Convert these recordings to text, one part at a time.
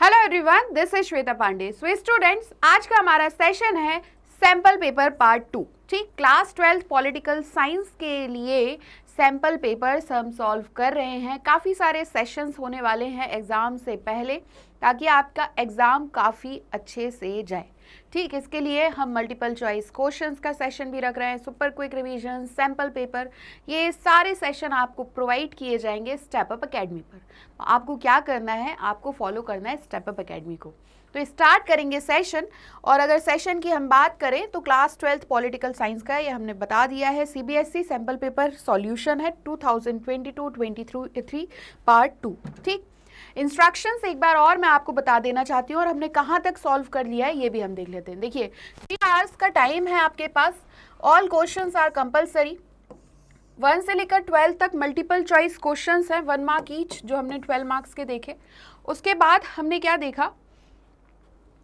Hello everyone, this is Shweta Pandey. So students, आज का हमारा सेशन है सैंपल पेपर पार्ट 2। ठीक, क्लास 12 पॉलिटिकल साइंस के लिए सैंपल पेपर्स हम सॉल्व कर रहे हैं। काफ़ी सारे सेशंस होने वाले हैं एग्ज़ाम से पहले, ताकि आपका एग्ज़ाम काफ़ी अच्छे से जाए। ठीक, इसके लिए हम मल्टीपल चॉइस क्वेश्चंस का सेशन भी रख रहे हैं, super quick revision, sample paper, ये सारे सेशन आपको प्रोवाइड किए जाएंगे स्टेप अप एकेडमी पर। आपको क्या करना है, आपको फॉलो करना है स्टेप अप एकेडमी को। तो स्टार्ट करेंगे सेशन। और अगर सेशन की हम बात करें तो क्लास 12 पॉलिटिकल साइंस का ये हमने बता दिया है, सीबीएसई सैंपल पेपर सॉल्यूशन है 2022-23 पार्ट 2। ठीक, इंस्ट्रक्शंस एक बार और मैं आपको बता देना चाहती हूँ और हमने कहाँ तक सॉल्व कर लिया है ये भी हम देख लेते हैं। देखिए, 3 आवर्स का टाइम है आपके पास। All questions are compulsory. 1 से लेकर 12 तक मल्टीपल चॉइस क्वेश्चंस हैं, 1 मार्क ईच, जो हमने 12 मार्क्स के देखे। उसके बाद हमने क्या देखा,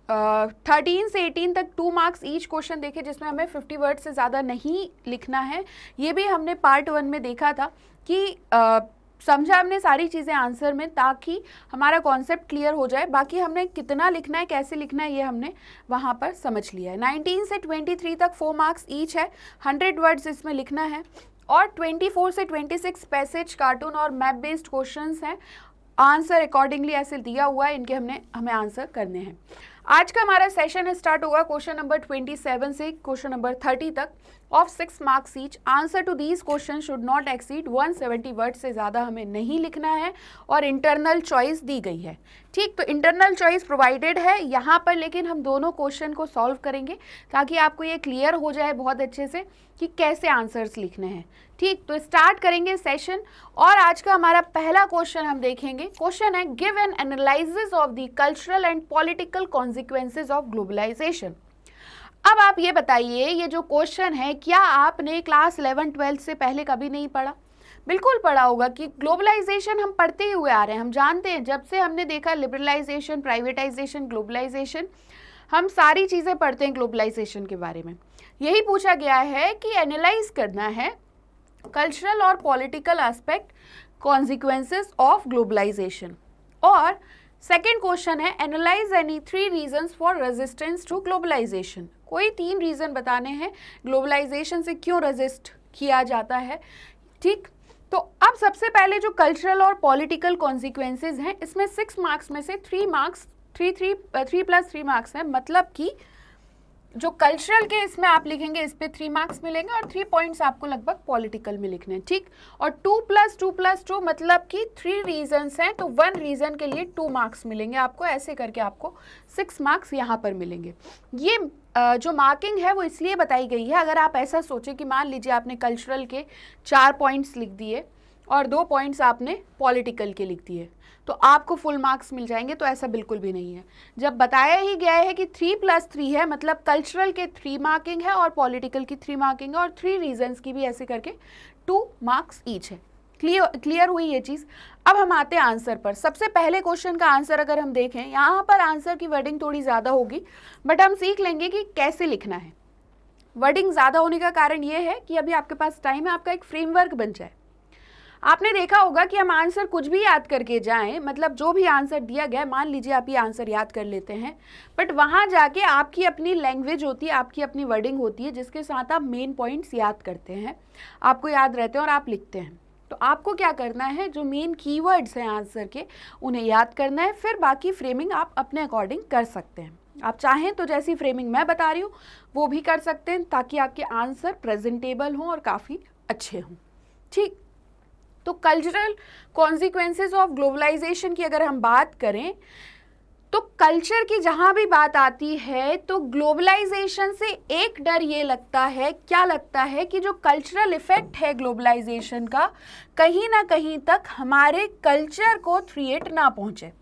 13 से 18 तक 2 मार्क्स ईच क्वेश्चन देखे, जिसमें हमें 50 वर्ड से ज़्यादा नहीं लिखना है। ये भी हमने पार्ट 1 में देखा था कि समझा हमने सारी चीज़ें आंसर में, ताकि हमारा कॉन्सेप्ट क्लियर हो जाए। बाकी हमने कितना लिखना है, कैसे लिखना है, ये हमने वहाँ पर समझ लिया है। 19 से 23 तक 4 मार्क्स ईच है, 100 वर्ड्स इसमें लिखना है। और 24 से 26 पैसेज, कार्टून और मैप बेस्ड क्वेश्चंस हैं। आंसर अकॉर्डिंगली ऐसे दिया हुआ है, इनके हमें आंसर करने हैं। आज का हमारा सेशन स्टार्ट होगा क्वेश्चन नंबर 27 से क्वेश्चन नंबर 30 तक of 6 marks each. Answer to these questions should not exceed 170 word से ज़्यादा हमें नहीं लिखना है। और इंटरनल चॉइस दी गई है। ठीक, तो इंटरनल चॉइस प्रोवाइडेड है यहाँ पर, लेकिन हम दोनों क्वेश्चन को सॉल्व करेंगे ताकि आपको ये क्लियर हो जाए बहुत अच्छे से कि कैसे आंसर्स लिखने हैं। ठीक, तो स्टार्ट करेंगे सेशन। और आज का हमारा पहला क्वेश्चन हम देखेंगे। क्वेश्चन है, give an analysis of the cultural and political consequences of globalisation. अब आप ये बताइए, ये जो क्वेश्चन है, क्या आपने क्लास 11-12 से पहले कभी नहीं पढ़ा? बिल्कुल पढ़ा होगा कि ग्लोबलाइजेशन हम पढ़ते ही हुए आ रहे हैं। हम जानते हैं, जब से हमने देखा लिबरलाइजेशन, प्राइवेटाइजेशन, ग्लोबलाइजेशन, हम सारी चीज़ें पढ़ते हैं ग्लोबलाइजेशन के बारे में। यही पूछा गया है कि एनालाइज करना है कल्चरल और political aspect, consequences of globalisation. और सेकेंड क्वेश्चन है, analyse any 3 reasons for resistance to globalisation. कोई 3 रीजन बताने हैं ग्लोबलाइजेशन से क्यों रेजिस्ट किया जाता है। ठीक, तो अब सबसे पहले जो कल्चरल और पॉलिटिकल कॉन्सिक्वेंसेज हैं, इसमें 6 मार्क्स में से 3 मार्क्स 3 + 3 मार्क्स हैं। मतलब कि जो कल्चरल के इसमें आप लिखेंगे, इस पे 3 मार्क्स मिलेंगे और 3 पॉइंट्स आपको लगभग पॉलिटिकल में लिखने हैं। ठीक, और 2 + 2 + 2 मतलब कि 3 रीजन्स हैं, तो 1 रीजन के लिए 2 मार्क्स मिलेंगे आपको। ऐसे करके आपको 6 मार्क्स यहाँ पर मिलेंगे। ये जो मार्किंग है वो इसलिए बताई गई है, अगर आप ऐसा सोचें कि मान लीजिए आपने कल्चरल के 4 पॉइंट्स लिख दिए और 2 पॉइंट्स आपने पॉलिटिकल के लिख दिए, तो आपको फुल मार्क्स मिल जाएंगे, तो ऐसा बिल्कुल भी नहीं है। जब बताया ही गया है कि 3 + 3 है, मतलब कल्चरल के 3 मार्किंग है और पॉलिटिकल की 3 मार्किंग है, और 3 रीजन्स की भी ऐसे करके 2 मार्क्स ईच है। क्लियर हुई ये चीज़। अब हम आते हैं आंसर पर। सबसे पहले क्वेश्चन का आंसर अगर हम देखें, यहाँ पर आंसर की वर्डिंग थोड़ी ज़्यादा होगी, बट हम सीख लेंगे कि कैसे लिखना है। वर्डिंग ज़्यादा होने का कारण ये है कि अभी आपके पास टाइम है, आपका एक फ्रेमवर्क बन जाए। आपने देखा होगा कि हम आंसर कुछ भी याद करके जाएं, मतलब जो भी आंसर दिया गया, मान लीजिए आप ये आंसर याद कर लेते हैं, बट वहाँ जाके आपकी अपनी लैंग्वेज होती है, आपकी अपनी वर्डिंग होती है, जिसके साथ आप मेन पॉइंट्स याद करते हैं, आपको याद रहते हैं और आप लिखते हैं। तो आपको क्या करना है, जो मेन कीवर्ड्स हैं आंसर के, उन्हें याद करना है। फिर बाकी फ्रेमिंग आप अपने अकॉर्डिंग कर सकते हैं। आप चाहें तो जैसी फ्रेमिंग मैं बता रही हूँ वो भी कर सकते हैं, ताकि आपके आंसर प्रेजेंटेबल हों और काफ़ी अच्छे हों। ठीक, तो कल्चरल कॉन्सिक्वेंसेज ऑफ ग्लोबलाइजेशन की अगर हम बात करें, तो कल्चर की जहाँ भी बात आती है, तो ग्लोबलाइजेशन से एक डर ये लगता है, क्या लगता है, कि जो कल्चरल इफेक्ट है ग्लोबलाइजेशन का, कहीं ना कहीं तक हमारे कल्चर को थ्रेट ना पहुँचे।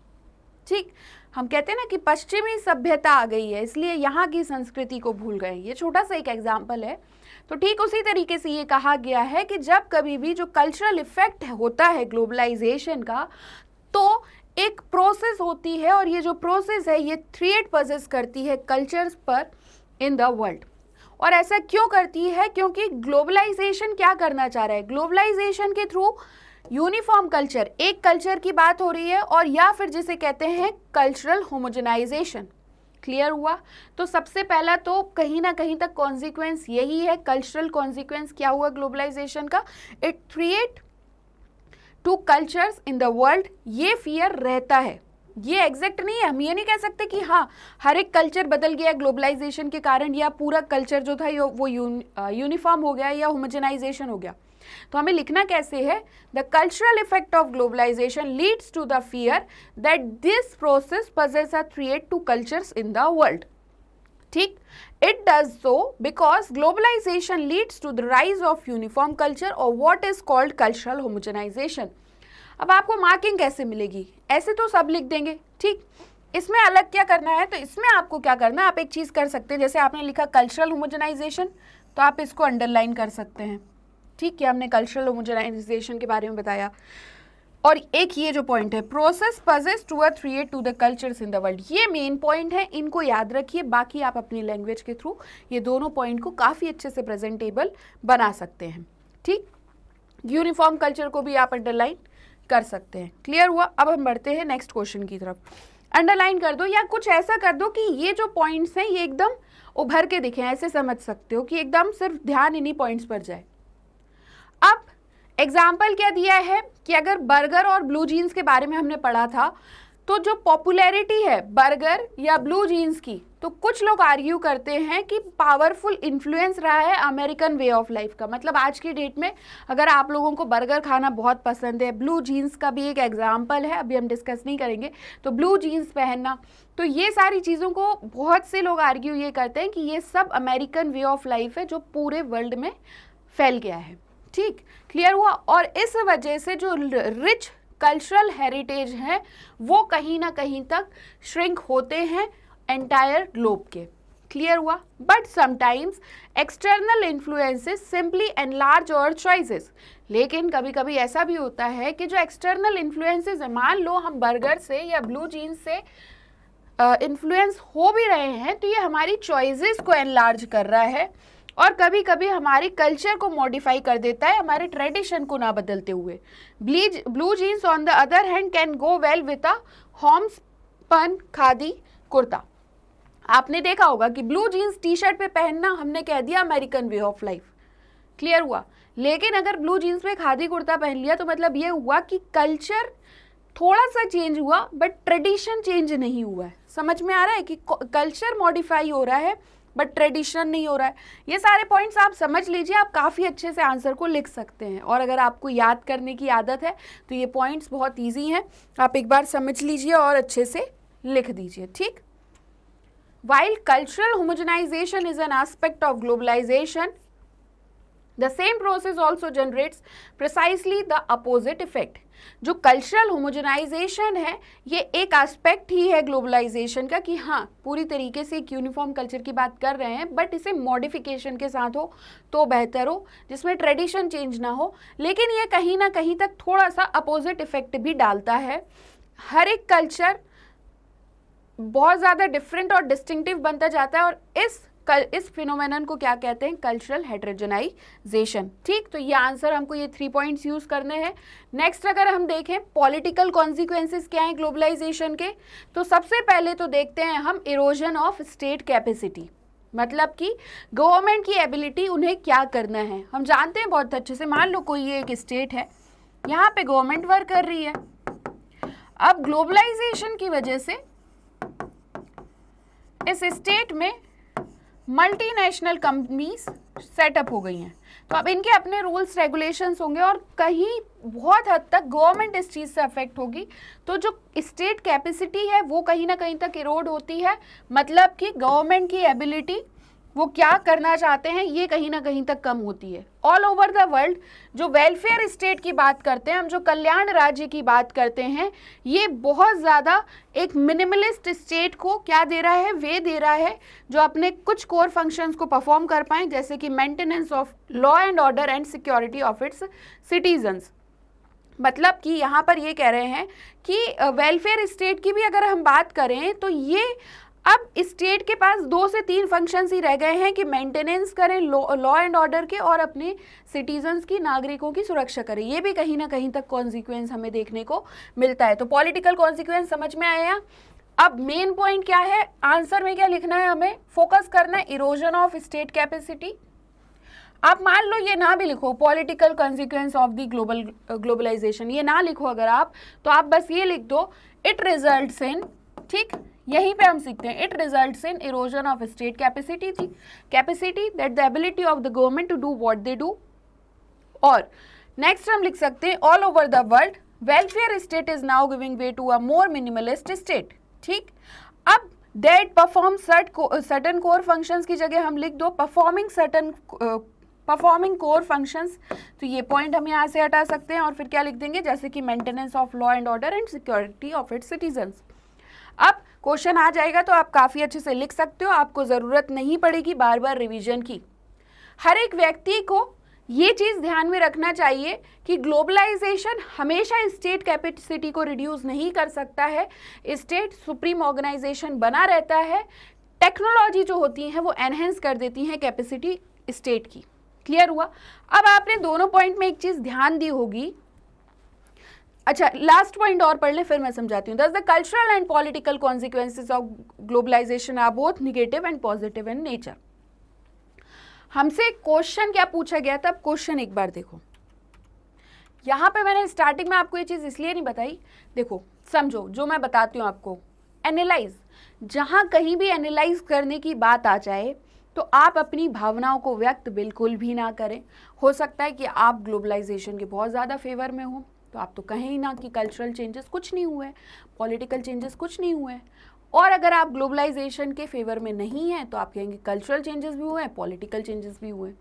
ठीक, हम कहते हैं ना कि पश्चिमी सभ्यता आ गई है, इसलिए यहाँ की संस्कृति को भूल गए। ये छोटा सा एक एग्जाम्पल है। तो ठीक उसी तरीके से ये कहा गया है कि जब कभी भी जो कल्चरल इफेक्ट होता है ग्लोबलाइजेशन का, तो एक प्रोसेस होती है, और ये जो प्रोसेस है ये थ्रेट पजेस करती है कल्चर्स पर इन द वर्ल्ड। और ऐसा क्यों करती है? क्योंकि ग्लोबलाइजेशन क्या करना चाह रहा है, ग्लोबलाइजेशन के थ्रू यूनिफॉर्म कल्चर, एक कल्चर की बात हो रही है, और या फिर जिसे कहते हैं कल्चरल होमोजेनाइजेशन। क्लियर हुआ? तो सबसे पहला तो कहीं ना कहीं तक कॉन्सिक्वेंस यही है। कल्चरल कॉन्सिक्वेंस क्या हुआ ग्लोबलाइजेशन का? It create to cultures in the world. ये फियर रहता है, ये एग्जैक्ट नहीं है। हम ये नहीं कह सकते कि हाँ हर एक कल्चर बदल गया ग्लोबलाइजेशन के कारण, या पूरा कल्चर जो था वो यूनिफॉर्म हो गया या होमोजेनाइजेशन हो गया। तो हमें लिखना कैसे है? The cultural effect of globalisation leads to the fear that this process poses a threat to cultures in the world. ठीक, it does so because globalisation leads to the rise of uniform culture और what is called cultural homogenisation. अब आपको marking कैसे मिलेगी? ऐसे तो सब लिख देंगे, ठीक, इसमें अलग क्या करना है? तो इसमें आपको क्या करना है, आप एक चीज कर सकते हैं, जैसे आपने लिखा कल्चरल होमोजेनाइजेशन, तो आप इसको अंडरलाइन कर सकते हैं। ठीक है, हमने कल्चरल होमोजेनाइजेशन के बारे में बताया। और एक ये जो पॉइंट है, process poses to a threat to the cultures in the world, ये मेन पॉइंट है, इनको याद रखिए। बाकी आप अपनी लैंग्वेज के थ्रू ये दोनों पॉइंट को काफ़ी अच्छे से प्रेजेंटेबल बना सकते हैं। ठीक, यूनिफॉर्म कल्चर को भी आप अंडरलाइन कर सकते हैं। क्लियर हुआ? अब हम बढ़ते हैं नेक्स्ट क्वेश्चन की तरफ। अंडरलाइन कर दो या कुछ ऐसा कर दो कि ये जो पॉइंट्स हैं ये एकदम उभर के दिखें, ऐसे समझ सकते हो कि एकदम सिर्फ ध्यान इन्हीं पॉइंट्स पर जाए। अब एग्जाम्पल क्या दिया है कि अगर बर्गर और ब्लू जीन्स के बारे में हमने पढ़ा था, तो जो पॉपुलैरिटी है बर्गर या ब्लू जीन्स की, तो कुछ लोग आर्ग्यू करते हैं कि पावरफुल इन्फ्लुएंस रहा है अमेरिकन वे ऑफ लाइफ का। मतलब आज की डेट में अगर आप लोगों को बर्गर खाना बहुत पसंद है, ब्लू जीन्स का भी एक एग्जाम्पल है, अभी हम डिस्कस नहीं करेंगे, तो ब्लू जीन्स पहनना, तो ये सारी चीज़ों को बहुत से लोग आर्ग्यू ये करते हैं कि ये सब अमेरिकन वे ऑफ लाइफ है जो पूरे वर्ल्ड में फैल गया है। ठीक, क्लियर हुआ? और इस वजह से जो रिच कल्चरल हेरिटेज है वो कहीं ना कहीं तक श्रिंक होते हैं एंटायर ग्लोब के। क्लियर हुआ? But sometimes external influences simply enlarge our choices. लेकिन कभी कभी ऐसा भी होता है कि जो एक्सटर्नल इन्फ्लुएंसेस है, मान लो हम बर्गर से या ब्लू जीन्स से इन्फ्लुएंस हो भी रहे हैं, तो ये हमारी चॉइसेस को एनलार्ज कर रहा है और कभी कभी हमारे कल्चर को मॉडिफाई कर देता है, हमारे ट्रेडिशन को ना बदलते हुए। Blue jeans on the other hand can go well with a homespun khadi kurta. आपने देखा होगा कि ब्लू जीन्स टी शर्ट पे पहनना हमने कह दिया American way of life. Clear हुआ? लेकिन अगर ब्लू जीन्स पे खादी कुर्ता पहन लिया तो मतलब ये हुआ कि कल्चर थोड़ा सा चेंज हुआ बट ट्रेडिशन चेंज नहीं हुआ है। समझ में आ रहा है कि कल्चर मॉडिफाई हो रहा है बट ट्रेडिशन नहीं हो रहा है। ये सारे पॉइंट्स आप समझ लीजिए, आप काफ़ी अच्छे से आंसर को लिख सकते हैं। और अगर आपको याद करने की आदत है तो ये पॉइंट्स बहुत ईजी हैं, आप एक बार समझ लीजिए और अच्छे से लिख दीजिए। ठीक, while cultural homogenization is an aspect of globalization, the same process also generates precisely the opposite effect. जो कल्चरल होमोजेनाइजेशन है ये एक एस्पेक्ट ही है ग्लोबलाइजेशन का कि हाँ पूरी तरीके से एक यूनिफॉर्म कल्चर की बात कर रहे हैं बट इसे मॉडिफिकेशन के साथ हो तो बेहतर हो, जिसमें ट्रेडिशन चेंज ना हो। लेकिन ये कहीं ना कहीं तक थोड़ा सा अपोजिट इफेक्ट भी डालता है। हर एक कल्चर बहुत ज़्यादा डिफरेंट और डिस्टिंक्टिव बनता जाता है और इस फिनोमेनन को क्या कहते हैं? कल्चरल हेटेरोजेनाइजेशन। ठीक, तो ये आंसर हमको ये 3 पॉइंट्स यूज करने हैं। नेक्स्ट अगर हम देखें पॉलिटिकल कॉन्सिक्वेंसेस क्या हैं ग्लोबलाइजेशन के, तो सबसे पहले तो देखते हैं हम इरोजन ऑफ स्टेट कैपेसिटी, मतलब कि गवर्नमेंट की एबिलिटी उन्हें क्या करना है। हम जानते हैं बहुत अच्छे से, मान लो कोई एक स्टेट है, यहाँ पे गवर्नमेंट वर्क कर रही है। अब ग्लोबलाइजेशन की वजह से इस स्टेट में मल्टीनेशनल कंपनीज सेटअप हो गई हैं, तो अब इनके अपने रूल्स रेगुलेशंस होंगे और कहीं बहुत हद तक गवर्नमेंट इस चीज़ से अफेक्ट होगी। तो जो स्टेट कैपेसिटी है वो कहीं ना कहीं तक इरोड होती है, मतलब कि गवर्नमेंट की एबिलिटी वो क्या करना चाहते हैं ये कहीं ना कहीं तक कम होती है। ऑल ओवर द वर्ल्ड जो वेलफेयर स्टेट की बात करते हैं हम, जो कल्याण राज्य की बात करते हैं, ये बहुत ज़्यादा एक मिनिमलिस्ट स्टेट को क्या दे रहा है? वे दे रहा है जो अपने कुछ कोर फंक्शंस को परफॉर्म कर पाएँ, जैसे कि maintenance of law and order and security of its citizens. मतलब कि यहाँ पर ये कह रहे हैं कि वेलफेयर स्टेट की भी अगर हम बात करें तो ये अब स्टेट के पास 2 से 3 फंक्शंस ही रह गए हैं कि मेंटेनेंस करें लॉ एंड ऑर्डर के और अपने सिटीजन्स की, नागरिकों की सुरक्षा करें। ये भी कहीं ना कहीं तक कॉन्सिक्वेंस हमें देखने को मिलता है। तो पॉलिटिकल कॉन्सिक्वेंस समझ में आया। अब मेन पॉइंट क्या है, आंसर में क्या लिखना है, हमें फोकस करना है इरोजन ऑफ स्टेट कैपेसिटी। आप मान लो ये ना भी लिखो, political consequence of the globalisation, ये ना लिखो अगर आप, तो आप बस ये लिख दो इट रिजल्ट्स इन, ठीक, यहीं पे हम सीखते हैं, it results in erosion of state capacity थी, capacity that the ability of the government to do what they do. और नेक्स्ट हम लिख सकते हैं all over the world welfare state is now giving way to a more minimalist state, ठीक। अब that perform certain core functions की जगह हम लिख दो परफॉर्मिंग कोर फंक्शंस। तो ये पॉइंट हम यहाँ से हटा सकते हैं और फिर क्या लिख देंगे, जैसे कि maintenance of law and order and security of its citizens. अब क्वेश्चन आ जाएगा तो आप काफ़ी अच्छे से लिख सकते हो, आपको ज़रूरत नहीं पड़ेगी बार बार रिवीजन की। हर एक व्यक्ति को ये चीज़ ध्यान में रखना चाहिए कि ग्लोबलाइजेशन हमेशा स्टेट कैपेसिटी को रिड्यूस नहीं कर सकता है, स्टेट सुप्रीम ऑर्गेनाइजेशन बना रहता है, टेक्नोलॉजी जो होती हैं वो एनहेंस कर देती हैं कैपेसिटी स्टेट की। क्लियर हुआ। अब आपने दोनों पॉइंट में एक चीज़ ध्यान दी होगी, अच्छा लास्ट पॉइंट और पढ़ लें फिर मैं समझाती हूँ। The cultural and political consequences of globalisation are both negative and positive in nature. हमसे क्वेश्चन क्या पूछा गया था, क्वेश्चन एक बार देखो। यहाँ पे मैंने स्टार्टिंग में आपको ये चीज़ इसलिए नहीं बताई, देखो समझो जो मैं बताती हूँ आपको, एनालाइज, जहाँ कहीं भी एनालाइज करने की बात आ जाए तो आप अपनी भावनाओं को व्यक्त बिल्कुल भी ना करें। हो सकता है कि आप ग्लोबलाइजेशन के बहुत ज़्यादा फेवर में हो, तो आप तो कहें ही ना कि कल्चरल चेंजेस कुछ नहीं हुए, पॉलिटिकल चेंजेस कुछ नहीं हुए। और अगर आप ग्लोबलाइजेशन के फेवर में नहीं हैं तो आप कहेंगे कल्चरल चेंजेस भी हुए हैं, पॉलिटिकल चेंजेस भी हुए।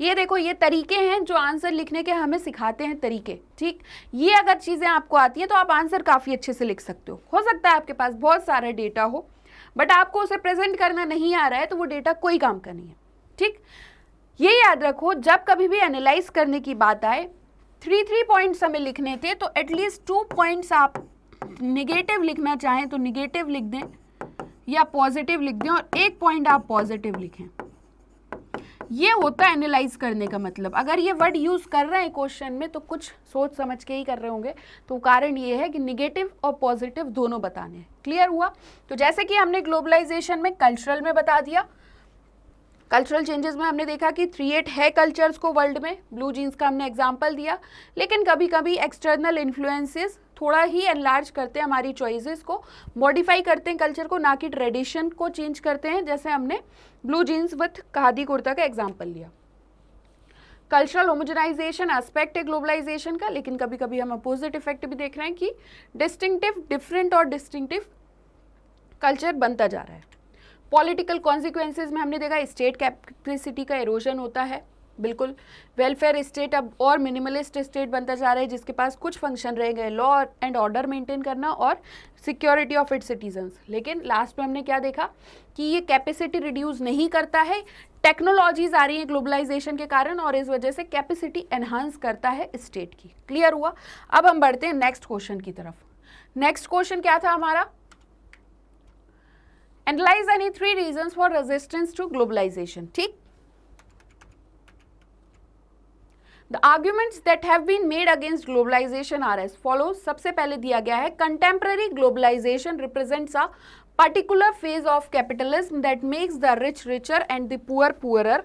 ये देखो, ये तरीके हैं जो आंसर लिखने के हमें सिखाते हैं तरीके, ठीक। ये अगर चीज़ें आपको आती हैं तो आप आंसर काफ़ी अच्छे से लिख सकते हो सकता है आपके पास बहुत सारा डेटा हो बट आपको उसे प्रेजेंट करना नहीं आ रहा है तो वो डेटा कोई काम का नहीं है, ठीक। ये याद रखो, जब कभी भी एनालाइज करने की बात आए, 3 पॉइंट्स हमें लिखने थे तो एटलीस्ट 2 पॉइंट्स आप निगेटिव लिखना चाहें तो निगेटिव लिख दें या पॉजिटिव लिख दें और 1 पॉइंट आप पॉजिटिव लिखें। ये होता है एनालाइज करने का मतलब। अगर ये वर्ड यूज कर रहे हैं क्वेश्चन में तो कुछ सोच समझ के ही कर रहे होंगे, तो कारण ये है कि निगेटिव और पॉजिटिव दोनों बताने हैं। क्लियर हुआ। तो जैसे कि हमने ग्लोबलाइजेशन में कल्चरल में बता दिया, कल्चरल चेंजेस में हमने देखा कि 3-8 है कल्चर्स को वर्ल्ड में, ब्लू जीन्स का हमने एग्जांपल दिया, लेकिन कभी कभी एक्सटर्नल इन्फ्लुएंसेस थोड़ा ही एनलार्ज करते हैं हमारी चॉइसेस को, मॉडिफाई करते हैं कल्चर को, ना कि ट्रेडिशन को चेंज करते हैं, जैसे हमने blue jeans with khadi kurta का एग्जांपल लिया। कल्चरल होमोजेनाइजेशन एस्पेक्ट है ग्लोबलाइजेशन का, लेकिन कभी कभी हम अपोजिट इफेक्ट भी देख रहे हैं कि डिस्टिंक्टिव डिफरेंट और डिस्टिंक्टिव कल्चर बनता जा रहा है। पॉलिटिकल कॉन्सिक्वेंसेज में हमने देखा स्टेट कैपेसिटी का इरोजन होता है, बिल्कुल। वेलफेयर स्टेट अब और मिनिमलिस्ट स्टेट बनता जा रहा है जिसके पास कुछ फंक्शन रह गए, लॉ एंड ऑर्डर मेंटेन करना और सिक्योरिटी ऑफ इट्स सिटीजन्स। लेकिन लास्ट में हमने क्या देखा कि ये कैपेसिटी रिड्यूस नहीं करता है, टेक्नोलॉजीज आ रही हैं ग्लोबलाइजेशन के कारण और इस वजह से कैपेसिटी एनहांस करता है स्टेट की। क्लियर हुआ। अब हम बढ़ते हैं नेक्स्ट क्वेश्चन की तरफ। नेक्स्ट क्वेश्चन क्या था हमारा, analyse any 3 reasons for resistance to globalisation, ठीक। The arguments that have been made against globalization are as follows। सबसे पहले दिया गया है contemporary globalization represents a particular phase of capitalism that makes the rich richer and the poor poorer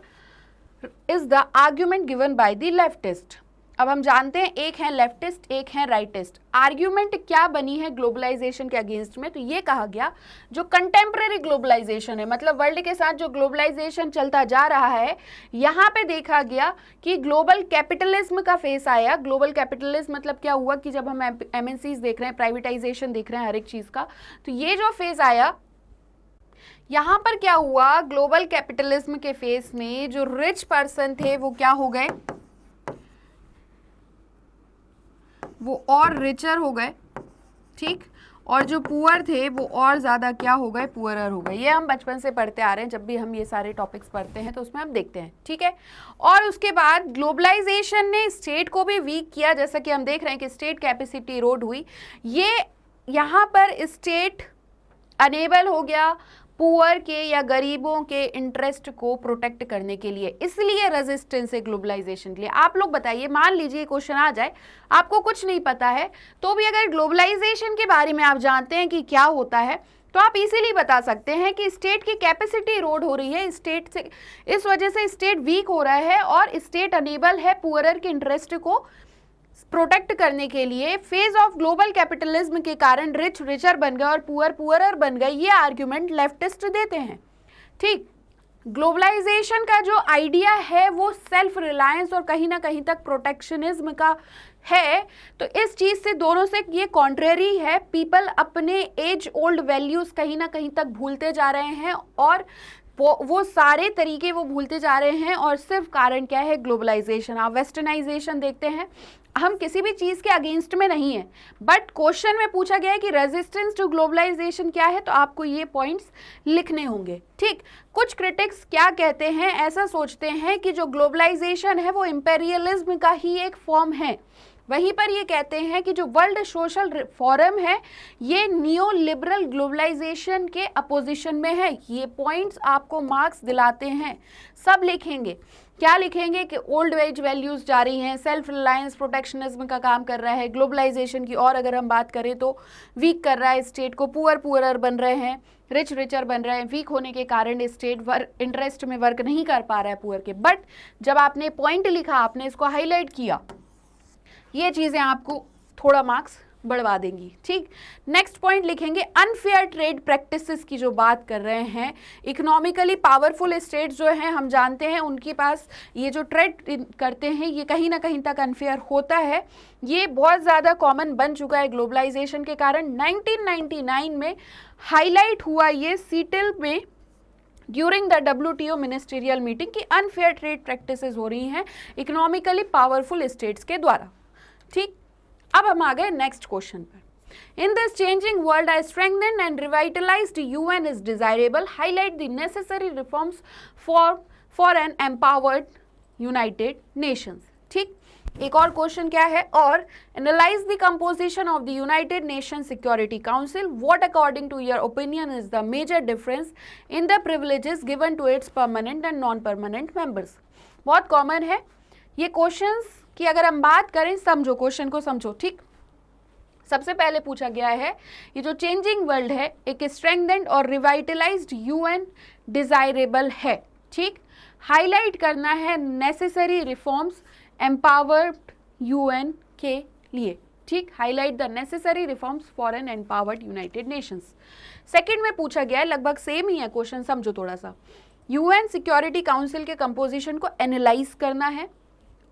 is the argument given by the leftist। अब हम जानते हैं एक है लेफ्टिस्ट एक है राइटिस्ट। आर्ग्यूमेंट क्या बनी है ग्लोबलाइजेशन के अगेंस्ट में, तो ये कहा गया जो कंटेम्प्रेरी ग्लोबलाइजेशन है, मतलब वर्ल्ड के साथ जो ग्लोबलाइजेशन चलता जा रहा है, यहाँ पे देखा गया कि ग्लोबल कैपिटलिज्म का फेस आया। ग्लोबल कैपिटलिज्म मतलब क्या हुआ कि जब हम एमएनसीज देख रहे हैं, प्राइवेटाइजेशन देख रहे हैं हर एक चीज़ का, तो ये जो फेज आया यहाँ पर क्या हुआ, ग्लोबल कैपिटलिज्म के फेस में जो रिच पर्सन थे वो क्या हो गए, वो और रिचर हो गए, ठीक, और जो पुअर थे वो और ज़्यादा क्या हो गए, पुअरर हो गए। ये हम बचपन से पढ़ते आ रहे हैं, जब भी हम ये सारे टॉपिक्स पढ़ते हैं तो उसमें हम देखते हैं, ठीक है। और उसके बाद ग्लोबलाइजेशन ने स्टेट को भी वीक किया, जैसा कि हम देख रहे हैं कि स्टेट कैपेसिटी इरोड हुई। ये यहाँ पर स्टेट अनेबल हो गया पुअर के या गरीबों के इंटरेस्ट को प्रोटेक्ट करने के लिए, इसलिए रेजिस्टेंस है ग्लोबलाइजेशन के लिए। आप लोग बताइए, मान लीजिए क्वेश्चन आ जाए, आपको कुछ नहीं पता है, तो भी अगर ग्लोबलाइजेशन के बारे में आप जानते हैं कि क्या होता है, तो आप इसीलिए बता सकते हैं कि स्टेट की कैपेसिटी इरोड हो रही है, स्टेट से, इस वजह से स्टेट वीक हो रहा है और स्टेट अनेबल है पुअरर के इंटरेस्ट को प्रोटेक्ट करने के लिए। फेज ऑफ ग्लोबल कैपिटलिज्म के कारण रिच रिचर बन गए और पुअर पुअरर बन गए, ये आर्ग्यूमेंट लेफ्टिस्ट देते हैं। ठीक, ग्लोबलाइजेशन का जो आइडिया है वो सेल्फ रिलायंस और कहीं ना कहीं तक प्रोटेक्शनिज्म का है, तो इस चीज से दोनों से ये कॉन्ट्रेरी है। पीपल अपने एज ओल्ड वैल्यूज कहीं ना कहीं तक भूलते जा रहे हैं और वो सारे तरीके वो भूलते जा रहे हैं, और सिर्फ कारण क्या है? ग्लोबलाइजेशन। आप वेस्टर्नाइजेशन देखते हैं, हम किसी भी चीज़ के अगेंस्ट में नहीं है, बट क्वेश्चन में पूछा गया है कि रेजिस्टेंस टू ग्लोबलाइजेशन क्या है, तो आपको ये पॉइंट्स लिखने होंगे। ठीक, कुछ क्रिटिक्स क्या कहते हैं, ऐसा सोचते हैं कि जो ग्लोबलाइजेशन है वो इंपेरियलिज्म का ही एक फॉर्म है। वहीं पर ये कहते हैं कि जो वर्ल्ड सोशल फोरम है ये नियो लिबरल ग्लोबलाइजेशन के अपोजिशन में है। ये पॉइंट्स आपको मार्क्स दिलाते हैं, सब लिखेंगे। क्या लिखेंगे कि ओल्ड एज वैल्यूज जा रही हैं, सेल्फ रिलायंस प्रोटेक्शनिज्म का काम कर रहा है, ग्लोबलाइजेशन की और अगर हम बात करें तो वीक कर रहा है स्टेट को, पुअर पुअरर बन रहे हैं, रिच रिचर बन रहे हैं। वीक होने के कारण स्टेट इंटरेस्ट में वर्क नहीं कर पा रहा है पुअर के। बट जब आपने पॉइंट लिखा, आपने इसको हाईलाइट किया, ये चीज़ें आपको थोड़ा मार्क्स बढ़वा देंगी। ठीक, नेक्स्ट पॉइंट लिखेंगे अनफेयर ट्रेड प्रैक्टिसेस की जो बात कर रहे हैं। इकोनॉमिकली पावरफुल स्टेट्स जो हैं, हम जानते हैं उनके पास ये जो ट्रेड करते हैं ये कहीं ना कहीं तक अनफेयर होता है। ये बहुत ज़्यादा कॉमन बन चुका है ग्लोबलाइजेशन के कारण। 1999 में हाईलाइट हुआ ये सीटेल में during the WTO ministerial meeting की अनफेयर ट्रेड प्रैक्टिसेस हो रही हैं इकोनॉमिकली पावरफुल स्टेट्स के द्वारा। ठीक, अब हम आ गए नेक्स्ट क्वेश्चन पर। In this changing world I strengthened and revitalised UN is desirable, highlight the necessary reforms for an empowered United Nations. ठीक, एक और क्वेश्चन क्या है, और analyse the composition of the United Nation Security Council, what according to your opinion is the major difference in the privileges given to its permanent and non permanent members. बहुत common है ये questions कि अगर हम बात करें, समझो question को समझो। ठीक, सबसे पहले पूछा गया है ये जो चेंजिंग वर्ल्ड है एक स्ट्रेंथेंड और रिवाइटलाइज्ड UN डिजायरेबल है। ठीक, हाईलाइट करना है नेसेसरी रिफॉर्म्स एम्पावर्ड UN के लिए। ठीक, highlight the necessary reforms for an empowered United Nations. Second में पूछा गया है, लगभग सेम ही है क्वेश्चन, समझो थोड़ा सा। UN सिक्योरिटी काउंसिल के कंपोजिशन को एनालाइज करना है,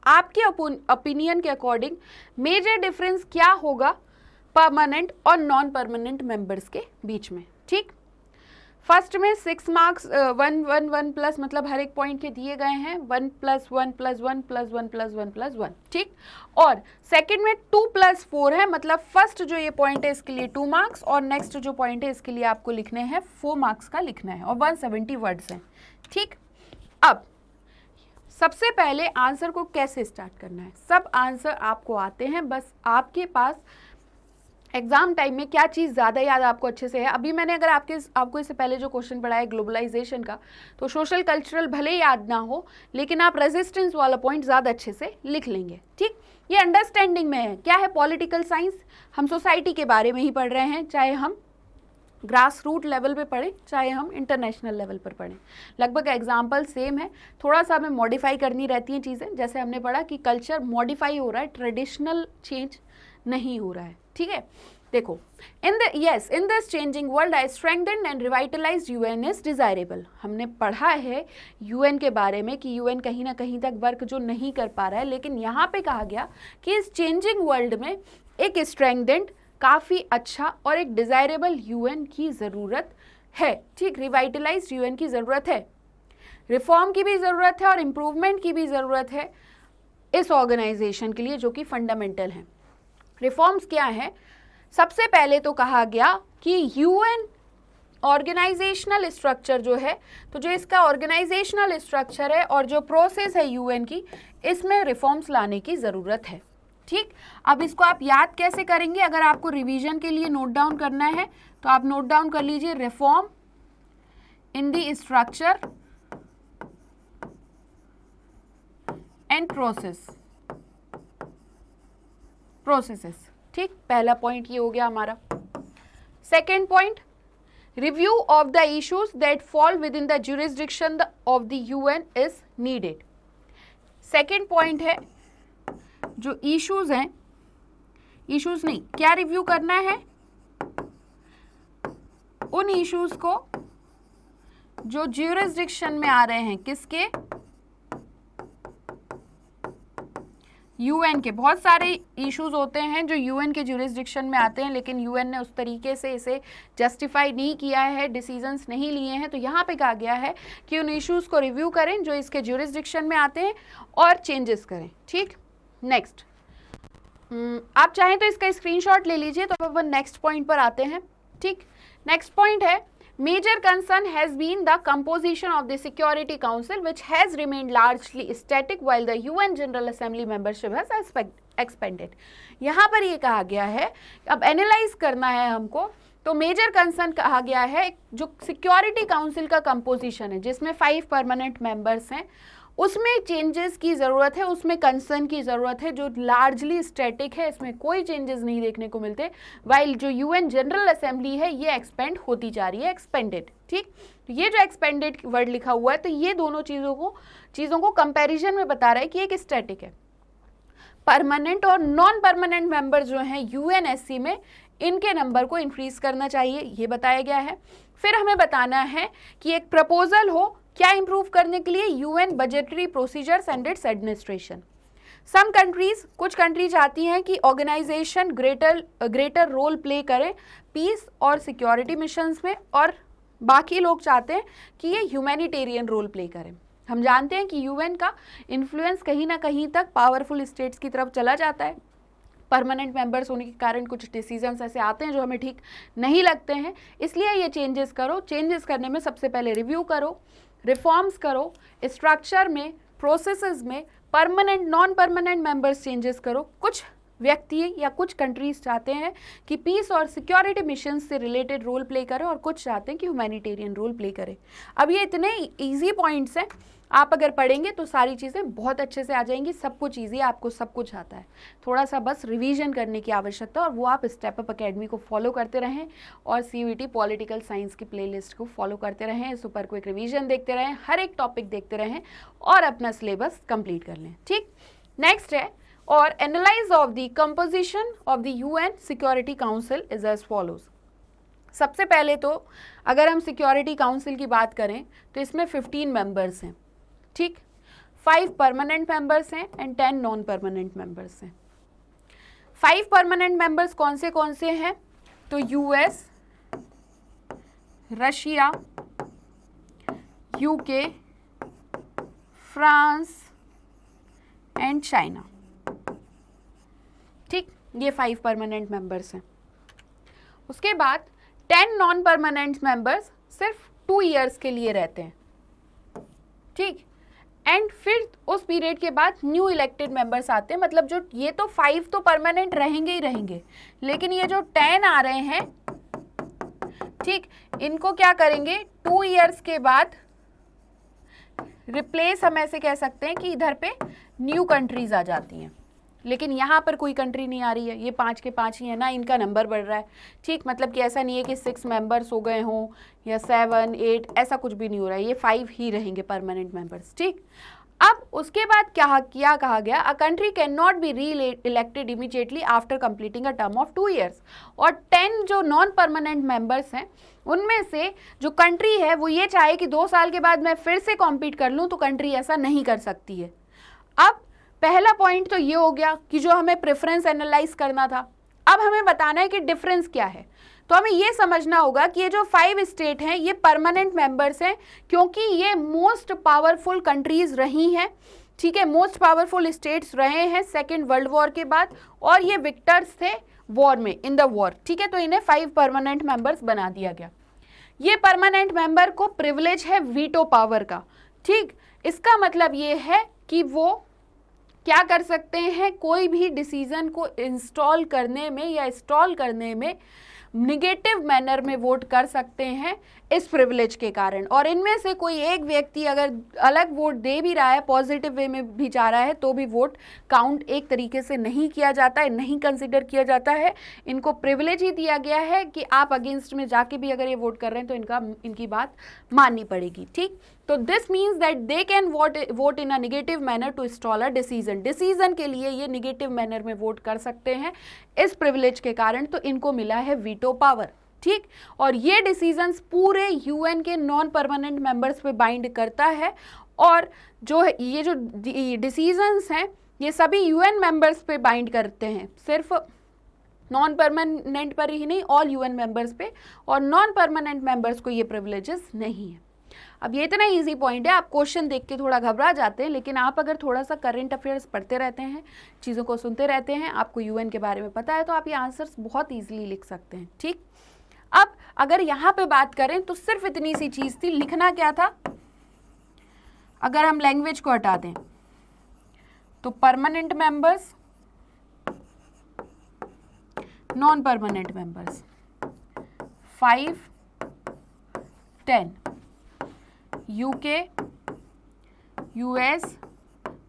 आपके ओपिनियन के अकॉर्डिंग मेजर डिफरेंस क्या होगा परमानेंट और नॉन परमानेंट मेंबर्स के बीच में। ठीक, फर्स्ट में 6 मार्क्स 1 1 1 प्लस, मतलब हर एक पॉइंट के दिए गए हैं 1 + 1 + 1 + 1 + 1 + 1। ठीक, और सेकंड में 2 + 4 है, मतलब फर्स्ट जो ये पॉइंट है इसके लिए 2 मार्क्स और नेक्स्ट जो पॉइंट है इसके लिए आपको लिखने हैं 4 मार्क्स का लिखना है और 170 वर्ड्स हैं। ठीक, अब सबसे पहले आंसर को कैसे स्टार्ट करना है, सब आंसर आपको आते हैं, बस आपके पास एग्जाम टाइम में क्या चीज़ ज़्यादा याद आपको अच्छे से है। अभी मैंने अगर आपको इससे पहले जो क्वेश्चन पढ़ाया ग्लोबलाइजेशन का, तो सोशल कल्चरल भले याद ना हो लेकिन आप रेजिस्टेंस वाला पॉइंट ज़्यादा अच्छे से लिख लेंगे। ठीक, ये अंडरस्टैंडिंग में है। क्या है? पॉलिटिकल साइंस, हम सोसाइटी के बारे में ही पढ़ रहे हैं, चाहे हम ग्रास रूट लेवल पे पढ़ें चाहे हम इंटरनेशनल लेवल पर पढ़ें, लगभग एग्जाम्पल सेम है। थोड़ा सा हमें मॉडिफाई करनी रहती हैं चीज़ें, जैसे हमने पढ़ा कि कल्चर मॉडिफाई हो रहा है, ट्रेडिशनल चेंज नहीं हो रहा है। ठीक है, देखो, in this changing world I strengthened and revitalised UN is desirable. हमने पढ़ा है UN के बारे में कि UN कहीं ना कहीं तक वर्क जो नहीं कर पा रहा है, लेकिन यहाँ पे कहा गया कि इस चेंजिंग वर्ल्ड में एक स्ट्रेंथेंड, काफ़ी अच्छा और एक डिजायरेबल UN की ज़रूरत है। ठीक, रिवाइटलाइज्ड UN की ज़रूरत है, रिफॉर्म की भी ज़रूरत है और इम्प्रूवमेंट की भी ज़रूरत है इस ऑर्गेनाइजेशन के लिए, जो कि फंडामेंटल है। रिफॉर्म्स क्या है? सबसे पहले तो कहा गया कि UN ऑर्गेनाइजेशनल स्ट्रक्चर जो है, तो जो इसका ऑर्गेनाइजेशनल स्ट्रक्चर है और जो प्रोसेस है UN की, इसमें रिफॉर्म्स लाने की ज़रूरत है। ठीक, अब इसको आप याद कैसे करेंगे? अगर आपको रिवीजन के लिए नोट डाउन करना है तो आप नोट डाउन कर लीजिए, reform in the structure and processes। ठीक, पहला पॉइंट ये हो गया हमारा। Second point, review of the issues that fall with in the jurisdiction of the UN is needed. Second point है जो इश्यूज हैं, इश्यूज नहीं, क्या रिव्यू करना है, उन इश्यूज को जो ज्यूरिसडिक्शन में आ रहे हैं, किसके, यूएन के। बहुत सारे इश्यूज होते हैं जो यूएन के ज्यूरिसडिक्शन में आते हैं, लेकिन यूएन ने उस तरीके से इसे जस्टिफाई नहीं किया है, डिसीजंस नहीं लिए हैं। तो यहाँ पे कहा गया है कि उन इश्यूज को रिव्यू करें जो इसके ज्यूरिसडिक्शन में आते हैं और चेंजेस करें। ठीक, नेक्स्ट, आप चाहें तो इसका स्क्रीनशॉट ले लीजिए। तो अब नेक्स्ट पॉइंट पर आते हैं। ठीक, नेक्स्ट पॉइंट है, major concern has been the composition of the Security Council, which has remained largely static while the UN General Assembly membership has expanded। यहाँ पर ये कहा गया है, अब एनालाइज करना है हमको, तो मेजर कंसर्न कहा गया है जो सिक्योरिटी काउंसिल का कंपोजिशन है, जिसमें 5 परमानेंट मेंबर्स हैं, उसमें चेंजेस की ज़रूरत है, उसमें कंसर्न की ज़रूरत है, जो लार्जली स्टैटिक है, इसमें कोई चेंजेस नहीं देखने को मिलते, वाइल जो यूएन जनरल असेंबली है ये एक्सपेंड होती जा रही है, एक्सपेंडेड। ठीक, तो ये जो एक्सपेंडेड वर्ड लिखा हुआ है, तो ये दोनों चीज़ों को कंपैरिजन में बता रहा है कि एक स्टैटिक है। परमानेंट और नॉन परमानेंट मेंबर जो हैं यूएनएससी में, इनके नंबर को इंक्रीज करना चाहिए, ये बताया गया है। फिर हमें बताना है कि एक प्रपोजल हो क्या इंप्रूव करने के लिए, UN budgetary procedures and its administration. Some countries, कुछ कंट्री चाहती हैं कि ऑर्गेनाइजेशन ग्रेटर रोल प्ले करे पीस और सिक्योरिटी मिशंस में, और बाकी लोग चाहते हैं कि ये ह्यूमैनिटेरियन रोल प्ले करें। हम जानते हैं कि यूएन का इन्फ्लुएंस कहीं ना कहीं तक पावरफुल स्टेट्स की तरफ चला जाता है। परमानेंट मेंबर्स होने के कारण कुछ डिसीजंस ऐसे आते हैं जो हमें ठीक नहीं लगते हैं, इसलिए ये चेंजेस करो। चेंजेस करने में सबसे पहले रिव्यू करो, रिफॉर्म्स करो, स्ट्रक्चर में, प्रोसेसेस में, permanent non permanent members changes करो। कुछ व्यक्ति या कुछ कंट्रीज चाहते हैं कि पीस और सिक्योरिटी मिशन से रिलेटेड रोल प्ले करें, और कुछ चाहते हैं कि ह्यूमैनिटेरियन रोल प्ले करें। अब ये इतने इजी पॉइंट्स हैं, आप अगर पढ़ेंगे तो सारी चीज़ें बहुत अच्छे से आ जाएंगी। सब कुछ ईजी, आपको सब कुछ आता है, थोड़ा सा बस रिवीजन करने की आवश्यकता, और वो आप स्टेप अप अकेडमी को फॉलो करते रहें और CUET पॉलिटिकल साइंस की प्लेलिस्ट को फॉलो करते रहें, सुपर क्विक रिवीजन देखते रहें, हर एक टॉपिक देखते रहें और अपना सिलेबस कंप्लीट कर लें। ठीक, नेक्स्ट है, और analyse of the composition of the UN Security Council is as follows. सबसे पहले तो अगर हम सिक्योरिटी काउंसिल की बात करें तो इसमें 15 मेंबर्स हैं। ठीक, 5 परमानेंट मेंबर्स हैं एंड 10 नॉन परमानेंट मेंबर्स हैं। 5 परमानेंट मेंबर्स कौन से हैं, तो US, Russia, UK, France and China. ठीक, ये 5 परमानेंट मेंबर्स हैं। उसके बाद 10 नॉन परमानेंट मेंबर्स सिर्फ 2 ईयर्स के लिए रहते हैं। ठीक, एंड फिर उस पीरियड के बाद न्यू इलेक्टेड मेंबर्स आते हैं। मतलब जो ये तो 5 तो परमानेंट रहेंगे ही रहेंगे, लेकिन ये जो 10 आ रहे हैं, ठीक, इनको क्या करेंगे, 2 ईयर्स के बाद रिप्लेस, हम ऐसे कह सकते हैं कि इधर पे न्यू कंट्रीज आ जाती हैं। लेकिन यहाँ पर कोई कंट्री नहीं आ रही है, ये 5 के 5 ही है ना, इनका नंबर बढ़ रहा है। ठीक, मतलब कि ऐसा नहीं है कि 6 मेंबर्स हो गए हों या 7, 8, ऐसा कुछ भी नहीं हो रहा है, ये 5 ही रहेंगे परमानेंट मेंबर्स। ठीक, अब उसके बाद क्या कहा गया, a country can not be री elected immediately after completing a term of 2 years. और 10 जो नॉन परमानेंट मेंबर्स हैं, उनमें से जो कंट्री है वो ये चाहे कि 2 साल के बाद मैं फिर से कॉम्पीट कर लूँ, तो कंट्री ऐसा नहीं कर सकती है। अब पहला पॉइंट तो ये हो गया कि जो हमें प्रेफरेंस एनालाइज करना था। अब हमें बताना है कि डिफरेंस क्या है। तो हमें ये समझना होगा कि ये जो 5 स्टेट हैं ये परमानेंट मेंबर्स हैं, क्योंकि ये मोस्ट पावरफुल कंट्रीज रही हैं। ठीक है, मोस्ट पावरफुल स्टेट्स रहे हैं सेकेंड वर्ल्ड वॉर के बाद, और ये विक्टर्स थे वॉर में, इन द वॉर। ठीक है, तो इन्हें 5 परमानेंट मेंबर्स बना दिया गया। ये परमानेंट मेंबर को प्रिविलेज है वीटो पावर का। ठीक, इसका मतलब ये है कि वो क्या कर सकते हैं, कोई भी डिसीजन को इंस्टॉल करने में या इंस्टॉल करने में निगेटिव मैनर में वोट कर सकते हैं इस प्रिविलेज के कारण। और इनमें से कोई एक व्यक्ति अगर अलग वोट दे भी रहा है, पॉजिटिव वे में भी जा रहा है, तो भी वोट काउंट एक तरीके से नहीं किया जाता है, नहीं कंसिडर किया जाता है। इनको प्रिविलेज ही दिया गया है कि आप अगेंस्ट में जाके भी अगर ये वोट कर रहे हैं तो इनकी बात माननी पड़ेगी, ठीक। तो this means that they can vote in a negative manner to install a decision. Decision के लिए ये निगेटिव मैनर में वोट कर सकते हैं इस प्रिविलेज के कारण, तो इनको मिला है वीटो पावर, ठीक। और ये डिसीजंस पूरे यूएन के नॉन परमानेंट मेंबर्स पे बाइंड करता है, और जो ये जो डिसीजंस हैं ये सभी यूएन मेंबर्स पे बाइंड करते हैं, सिर्फ नॉन परमानेंट पर ही नहीं, ऑल यूएन मेंबर्स पे, और नॉन परमानेंट मेंबर्स को ये प्रिविलेजेस नहीं है। अब ये इतना इजी पॉइंट है, आप क्वेश्चन देख के थोड़ा घबरा जाते हैं, लेकिन आप अगर थोड़ा सा करंट अफेयर्स पढ़ते रहते हैं, चीज़ों को सुनते रहते हैं, आपको यूएन के बारे में पता है, तो आप ये आंसर्स बहुत ईजिली लिख सकते हैं, ठीक। अब अगर यहाँ पे बात करें तो सिर्फ इतनी सी चीज़ थी, लिखना क्या था। अगर हम लैंग्वेज को हटा दें तो permanent members, non permanent members 5, 10, UK, US,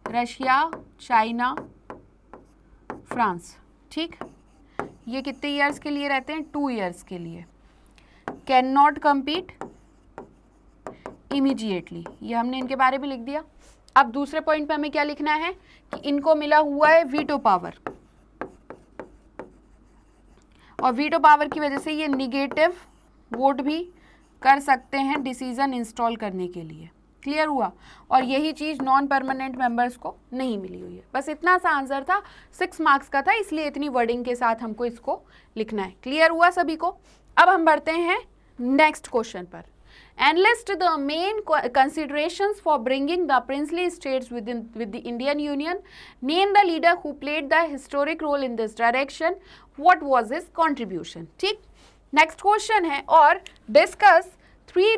Russia, China, France, ठीक। ये कितने ईयर्स के लिए रहते हैं? 2 ईयर्स के लिए। कैन नॉट कम्पीट इमीडिएटली, ये हमने इनके बारे में लिख दिया। अब दूसरे पॉइंट पे हमें क्या लिखना है कि इनको मिला हुआ है वीटो पावर, और वीटो पावर की वजह से ये निगेटिव वोट भी कर सकते हैं डिसीजन इंस्टॉल करने के लिए। क्लियर हुआ? और यही चीज़ नॉन परमानेंट मेंबर्स को नहीं मिली हुई है। बस इतना सा आंसर था, 6 मार्क्स का था, इसलिए इतनी वर्डिंग के साथ हमको इसको लिखना है। क्लियर हुआ सभी को? अब हम बढ़ते हैं नेक्स्ट क्वेश्चन पर। Enlist the main considerations for bringing the princely states with the Indian Union. Name the leader who played the historic role in this direction. What was his contribution? ठीक, next question है, और discuss 3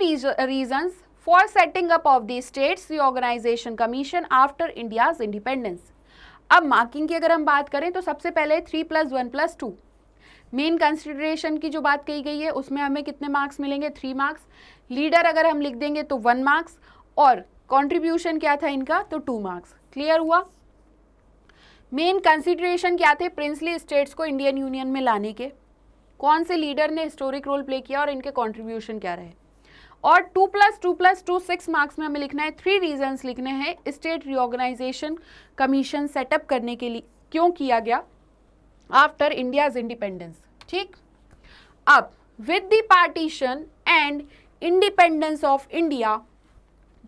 reasons for setting up of the States Reorganization Commission after India's independence. अब marking की अगर हम बात करें तो सबसे पहले 3+1+2 मेन कंसिडरेशन की जो बात कही गई है उसमें हमें कितने मार्क्स मिलेंगे? 3 मार्क्स। लीडर अगर हम लिख देंगे तो 1 मार्क्स, और कंट्रीब्यूशन क्या था इनका? तो 2 मार्क्स। क्लियर हुआ? मेन कंसिडरेशन क्या थे? प्रिंसली स्टेट्स को इंडियन यूनियन में लाने के। कौन से लीडर ने हिस्टोरिक रोल प्ले किया और इनके कंट्रीब्यूशन क्या रहे। और 2+2+2 6 मार्क्स में हमें लिखना है 3 रीजंस लिखने हैं स्टेट रीऑर्गेनाइजेशन कमीशन सेटअप करने के लिए क्यों किया गया आफ्टर इंडियाज इंडिपेंडेंस। ठीक, अब with the partition and independence of India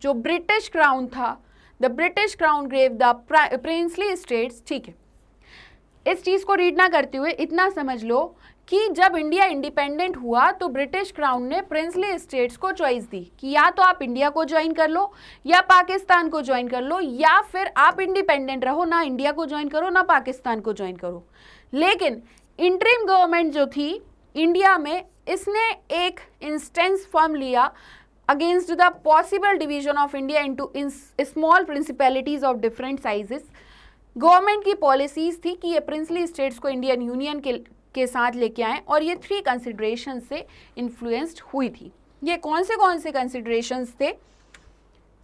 जो ब्रिटिश क्राउन था, the British crown gave the princely states. ठीक है, इस चीज को रीड ना करते हुए इतना समझ लो कि जब इंडिया इंडिपेंडेंट हुआ तो ब्रिटिश क्राउन ने प्रिंसली स्टेट्स को चॉइस दी कि या तो आप इंडिया को ज्वाइन कर लो या पाकिस्तान को ज्वाइन कर लो, या फिर आप इंडिपेंडेंट रहो, ना इंडिया को ज्वाइन करो ना पाकिस्तान को ज्वाइन करो। लेकिन इंटरिम गवर्नमेंट जो थी इंडिया में, इसने एक इंस्टेंस फॉर्म लिया against the possible division of India into small principalities of different sizes. Government की पॉलिसीज थी कि ये प्रिंसली स्टेट्स को इंडियन यूनियन के साथ लेके आए, और ये 3 कंसिडरेशन से इन्फ्लुएंस्ड हुई थी। ये कौन से कंसिडरेशंस थे?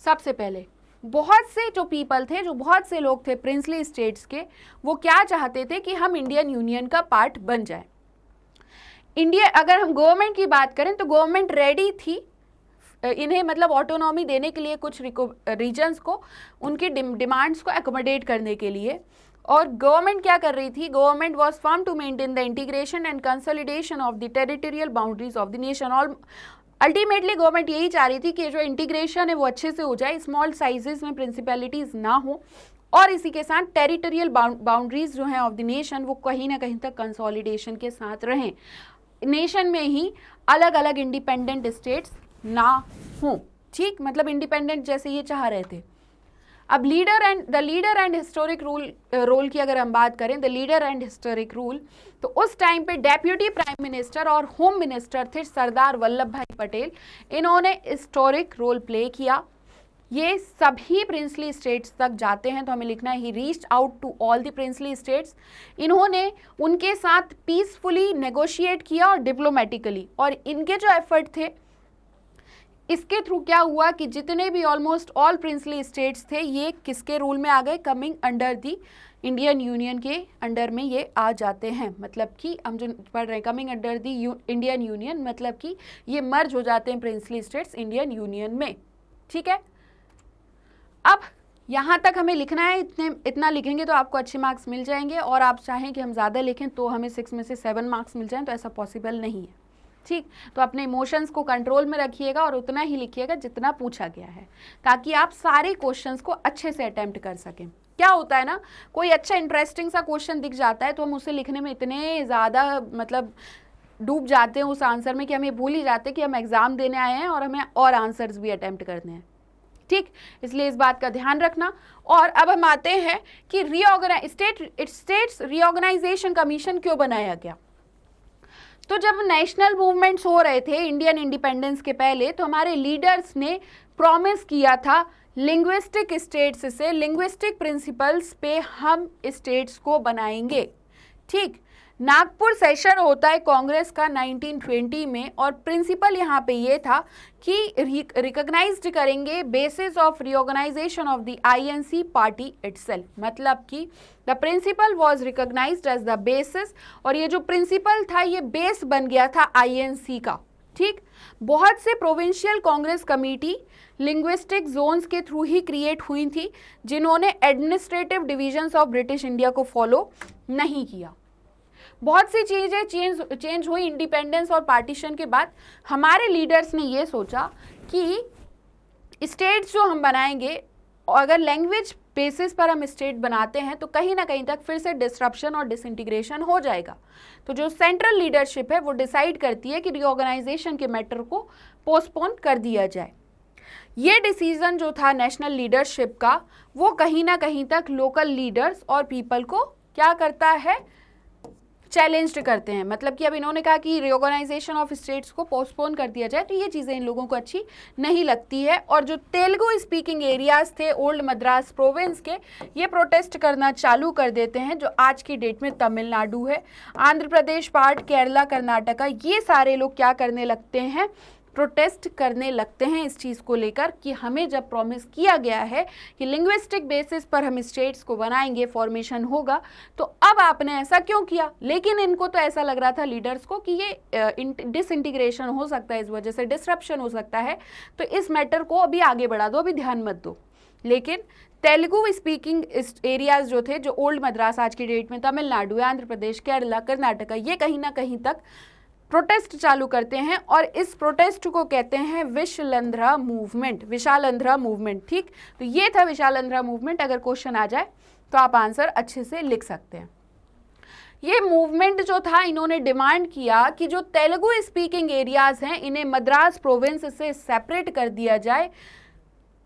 सबसे पहले बहुत से जो पीपल थे, जो बहुत से लोग थे प्रिंसली स्टेट्स के, वो क्या चाहते थे कि हम इंडियन यूनियन का पार्ट बन जाए। इंडिया, अगर हम गवर्नमेंट की बात करें तो गवर्नमेंट रेडी थी इन्हें मतलब ऑटोनॉमी देने के लिए, कुछ रीजन्स को उनकी डिमांड्स को एकोमोडेट करने के लिए। और गवर्नमेंट क्या कर रही थी? Government was firm to maintain the integration and consolidation of the territorial boundaries of the nation. और अल्टीमेटली गवर्नमेंट यही चाह रही थी कि जो इंटीग्रेशन है वो अच्छे से हो जाए, स्मॉल साइजेस में प्रिंसिपैलिटीज ना हो, और इसी के साथ टेरिटोरियल बाउंड्रीज जो हैं ऑफ द नेशन वो कहीं ना कहीं तक कंसोलिडेशन के साथ रहें, नेशन में ही अलग अलग इंडिपेंडेंट स्टेट्स ना हो। ठीक, मतलब इंडिपेंडेंट जैसे ये चाह रहे थे। अब the leader and historic role की अगर हम बात करें, the leader and historic rule, तो उस टाइम पे डेप्यूटी प्राइम मिनिस्टर और होम मिनिस्टर थे सरदार वल्लभ भाई पटेल। इन्होंने हिस्टोरिक रोल प्ले किया। ये सभी प्रिंसली स्टेट्स तक जाते हैं, तो हमें लिखना है he reached out to all the princely states. इन्होंने उनके साथ पीसफुली नेगोशिएट किया और डिप्लोमेटिकली, और इनके जो एफर्ट थे इसके थ्रू क्या हुआ कि जितने भी ऑलमोस्ट ऑल प्रिंसली स्टेट्स थे ये किसके रूल में आ गए, coming under the Indian union के अंडर में ये आ जाते हैं। मतलब कि हम जो पढ़ रहे हैं coming under the Indian union, मतलब कि ये मर्ज हो जाते हैं प्रिंसली स्टेट्स इंडियन यूनियन में। ठीक है, अब यहाँ तक हमें लिखना है, इतना लिखेंगे तो आपको अच्छे मार्क्स मिल जाएंगे, और आप चाहें कि हम ज़्यादा लिखें तो हमें 6 में से 7 मार्क्स मिल जाएं, तो ऐसा पॉसिबल नहीं है। ठीक, तो अपने इमोशंस को कंट्रोल में रखिएगा और उतना ही लिखिएगा जितना पूछा गया है, ताकि आप सारे क्वेश्चंस को अच्छे से अटेम्प्ट कर सकें। क्या होता है ना, कोई अच्छा इंटरेस्टिंग सा क्वेश्चन दिख जाता है तो हम उसे लिखने में इतने ज़्यादा मतलब डूब जाते हैं उस आंसर में कि हम ये भूल ही जाते हैं कि हम एग्ज़ाम देने आए हैं और हमें और आंसर्स भी अटेम्प्ट करने हैं। ठीक, इसलिए इस बात का ध्यान रखना। और अब हम आते हैं कि स्टेट्स रीऑर्गेनाइजेशन कमीशन क्यों बनाया गया। तो जब नेशनल मूवमेंट्स हो रहे थे इंडियन इंडिपेंडेंस के पहले, तो हमारे लीडर्स ने प्रॉमिस किया था लिंग्विस्टिक स्टेट्स से, लिंग्विस्टिक प्रिंसिपल्स पे हम स्टेट्स को बनाएंगे। ठीक, नागपुर सेशन होता है कांग्रेस का 1920 में, और प्रिंसिपल यहाँ पे ये था कि रिकॉग्नाइज्ड करेंगे basis of reorganisation of the INC party itself. मतलब कि the principle was recognised as the basis, और ये जो प्रिंसिपल था ये बेस बन गया था आईएनसी का। ठीक, बहुत से provincial Congress committee linguistic zones के थ्रू ही क्रिएट हुई थी, जिन्होंने administrative divisions of British India को फॉलो नहीं किया। बहुत सी चीज़ें चेंज हुई इंडिपेंडेंस और पार्टीशन के बाद। हमारे लीडर्स ने ये सोचा कि स्टेट्स जो हम बनाएंगे, अगर लैंग्वेज बेसिस पर हम स्टेट बनाते हैं तो कहीं ना कहीं तक फिर से डिसरप्शन और डिसइंटीग्रेशन हो जाएगा। तो जो सेंट्रल लीडरशिप है वो डिसाइड करती है कि रीऑर्गेनाइजेशन के मैटर को पोस्टपोन कर दिया जाए। ये डिसीजन जो था नेशनल लीडरशिप का, वो कहीं ना कहीं तक लोकल लीडर्स और पीपल को क्या करता है, चैलेंज्ड करते हैं। मतलब कि अब इन्होंने कहा कि रिऑर्गेनाइजेशन ऑफ स्टेट्स को पोस्टपोन कर दिया जाए, तो ये चीज़ें इन लोगों को अच्छी नहीं लगती है। और जो तेलुगु स्पीकिंग एरियाज थे ओल्ड मद्रास प्रोविंस के, ये प्रोटेस्ट करना चालू कर देते हैं, जो आज की डेट में तमिलनाडु है, आंध्र प्रदेश पार्ट, केरला, कर्नाटका, ये सारे लोग क्या करने लगते हैं, प्रोटेस्ट करने लगते हैं इस चीज़ को लेकर कि हमें जब प्रॉमिस किया गया है कि लिंग्विस्टिक बेसिस पर हम स्टेट्स को बनाएंगे, फॉर्मेशन होगा, तो अब आपने ऐसा क्यों किया। लेकिन इनको तो ऐसा लग रहा था लीडर्स को कि ये डिसइंटीग्रेशन हो सकता है, इस वजह से डिसरप्शन हो सकता है, तो इस मैटर को अभी आगे बढ़ा दो, अभी ध्यान मत दो। लेकिन तेलुगु स्पीकिंग एरियाज जो थे, जो ओल्ड मद्रास आज की डेट में तमिलनाडु, आंध्र प्रदेश, केरला, कर्नाटका, ये कहीं ना कहीं तक प्रोटेस्ट चालू करते हैं, और इस प्रोटेस्ट को कहते हैं विशालांध्र मूवमेंट, विशालांध्र मूवमेंट। ठीक, तो ये था विशालांध्र मूवमेंट। अगर क्वेश्चन आ जाए तो आप आंसर अच्छे से लिख सकते हैं। ये मूवमेंट जो था, इन्होंने डिमांड किया कि जो तेलुगु स्पीकिंग एरियाज हैं इन्हें मद्रास प्रोविंस से सेपरेट कर दिया जाए,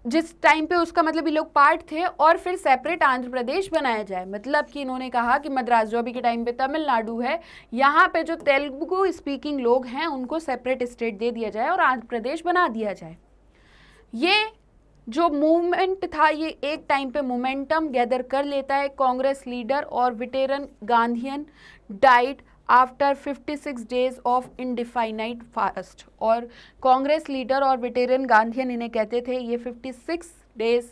जिस टाइम पे उसका मतलब ये लोग पार्ट थे, और फिर सेपरेट आंध्र प्रदेश बनाया जाए। मतलब कि इन्होंने कहा कि मद्रास जो अभी के टाइम पे तमिलनाडु है, यहाँ पे जो तेलुगु स्पीकिंग लोग हैं उनको सेपरेट स्टेट दे दिया जाए और आंध्र प्रदेश बना दिया जाए। ये जो मूवमेंट था ये एक टाइम पे मोमेंटम गैदर कर लेता है। कांग्रेस लीडर और veteran Gandhian died after 56 days of indefinite fast, और कांग्रेस लीडर और वेटेरन गांधीयन इन्हें कहते थे, ये 56 डेज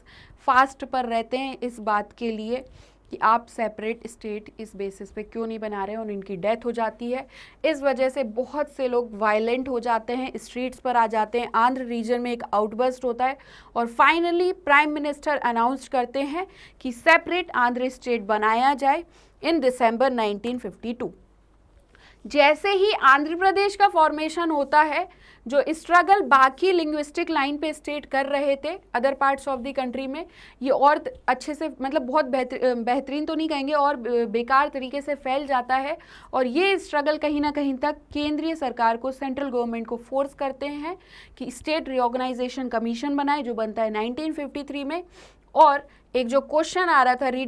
फास्ट पर रहते हैं इस बात के लिए कि आप सेपरेट स्टेट इस बेसिस पे क्यों नहीं बना रहे हैं, और इनकी डेथ हो जाती है। इस वजह से बहुत से लोग वायलेंट हो जाते हैं, स्ट्रीट्स पर आ जाते हैं, आंध्र रीजन में एक आउटबर्स्ट होता है, और फाइनली प्राइम मिनिस्टर अनाउंस करते हैं कि सेपरेट आंध्र स्टेट बनाया जाए इन दिसंबर 1952। जैसे ही आंध्र प्रदेश का फॉर्मेशन होता है, जो स्ट्रगल बाकी लिंग्विस्टिक लाइन पे स्टेट कर रहे थे other parts of the country में, ये और अच्छे से, मतलब बहुत बेहतरीन तो नहीं कहेंगे, और बेकार तरीके से फैल जाता है। और ये स्ट्रगल कहीं ना कहीं तक केंद्रीय सरकार को, सेंट्रल गवर्नमेंट को फोर्स करते हैं कि स्टेट रिऑर्गेनाइजेशन कमीशन बनाए, जो बनता है 1953 में। और एक जो क्वेश्चन आ रहा था री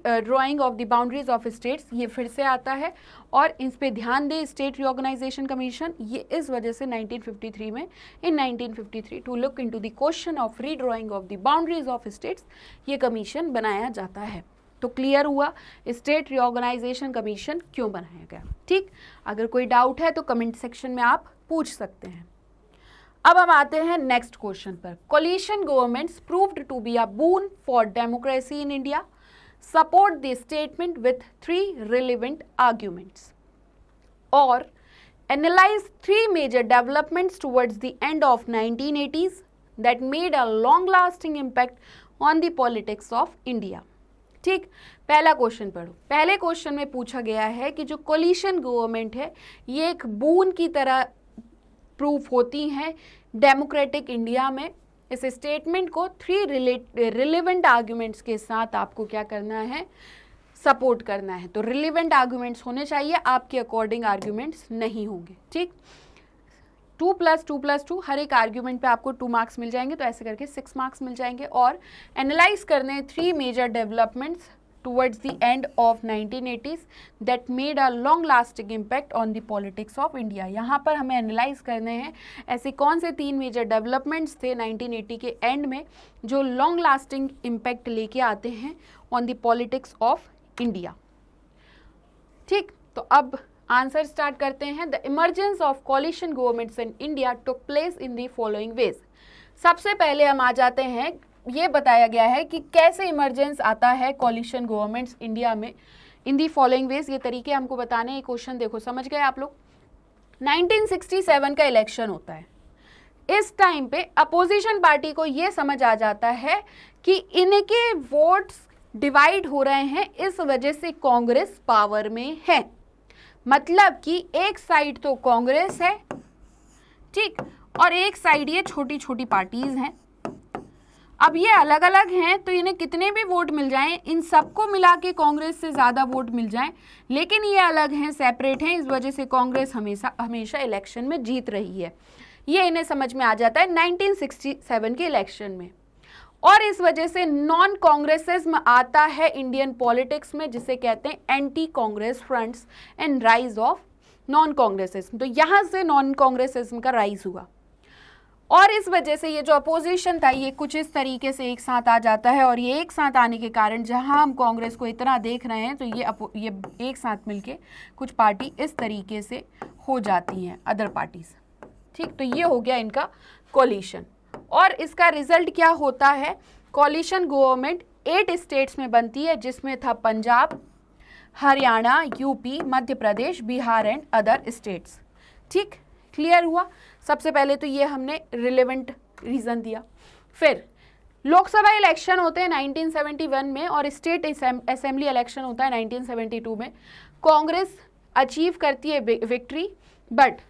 drawing of the boundaries of states, ये फिर से आता है और इस पे ध्यान दें, स्टेट रीऑर्गेनाइजेशन कमीशन, ये इस वजह से 1953 में, in 1953 to look into the question of redrawing of the boundaries of states, ये कमीशन बनाया जाता है। तो क्लियर हुआ स्टेट रीऑर्गेनाइजेशन कमीशन क्यों बनाया गया। ठीक, अगर कोई डाउट है तो कमेंट सेक्शन में आप पूछ सकते हैं। अब हम आते हैं नेक्स्ट क्वेश्चन पर। Coalition governments proved to be a boon for democracy in India, support the statement with 3 relevant arguments और analyse 3 major developments towards the end of 1980s that made a long lasting impact on the politics of India. ठीक, पहला question पढ़ो। पहले question में पूछा गया है कि जो कोलिशन गवर्नमेंट है ये एक बून की तरह प्रूफ होती हैं डेमोक्रेटिक इंडिया में। इस स्टेटमेंट को 3 रिलेवेंट आर्ग्यूमेंट्स के साथ आपको क्या करना है, सपोर्ट करना है। तो रिलेवेंट आर्ग्यूमेंट्स होने चाहिए, आपके अकॉर्डिंग आर्ग्यूमेंट्स नहीं होंगे। ठीक, 2 + 2 + 2 हर एक आर्ग्यूमेंट पे आपको 2 मार्क्स मिल जाएंगे, तो ऐसे करके 6 मार्क्स मिल जाएंगे। और एनालाइज करने 3 major developments towards the end of 1980s that made a long lasting impact on the politics of India। यहाँ पर हमें एनालाइज करने हैं ऐसे कौन से 3 मेजर डेवलपमेंट्स थे 1980 के एंड में जो लॉन्ग लास्टिंग इम्पैक्ट लेके आते हैं on the politics of India. ठीक, तो अब आंसर स्टार्ट करते हैं। The emergence of coalition governments in India took place in the following ways. सबसे पहले हम आ जाते हैं, ये बताया गया है कि कैसे इमरजेंस आता है कोलिशन गवर्नमेंट्स इंडिया में इन दी फॉलोइंग वेज। ये तरीके हमको बताने, ये क्वेश्चन देखो, समझ गए आप लोग। 1967 का इलेक्शन होता है। इस टाइम पे अपोजिशन पार्टी को ये समझ आ जाता है कि इनके वोट्स डिवाइड हो रहे हैं, इस वजह से कांग्रेस पावर में है। मतलब कि एक साइड तो कांग्रेस है, ठीक, और एक साइड ये छोटी छोटी पार्टीज हैं। अब ये अलग अलग हैं तो इन्हें कितने भी वोट मिल जाएं, इन सबको मिला के कांग्रेस से ज़्यादा वोट मिल जाएं, लेकिन ये अलग हैं, सेपरेट हैं, इस वजह से कांग्रेस हमेशा इलेक्शन में जीत रही है। ये इन्हें समझ में आ जाता है 1967 के इलेक्शन में। और इस वजह से नॉन कांग्रेसिज्म आता है इंडियन पॉलिटिक्स में, जिसे कहते हैं anti Congress fronts and rise of non Congressism. तो यहाँ से नॉन कांग्रेसिज्म का राइज हुआ और इस वजह से ये जो अपोजिशन था ये कुछ इस तरीके से एक साथ आ जाता है। और ये एक साथ आने के कारण जहां हम कांग्रेस को इतना देख रहे हैं तो ये एक साथ मिलके कुछ पार्टी इस तरीके से हो जाती हैं, अदर पार्टीज। ठीक, तो ये हो गया इनका कोलिशन। और इसका रिजल्ट क्या होता है, कोलिशन गवर्नमेंट 8 स्टेट्स में बनती है, जिसमें था Punjab, Haryana, UP, Madhya Pradesh, Bihar and other states. ठीक, क्लियर हुआ। सबसे पहले तो ये हमने रिलेवेंट रीजन दिया। फिर लोकसभा इलेक्शन होते हैं 1971 में और स्टेट असेंबली इलेक्शन होता है 1972 में। कांग्रेस अचीव करती है विक्ट्री, बट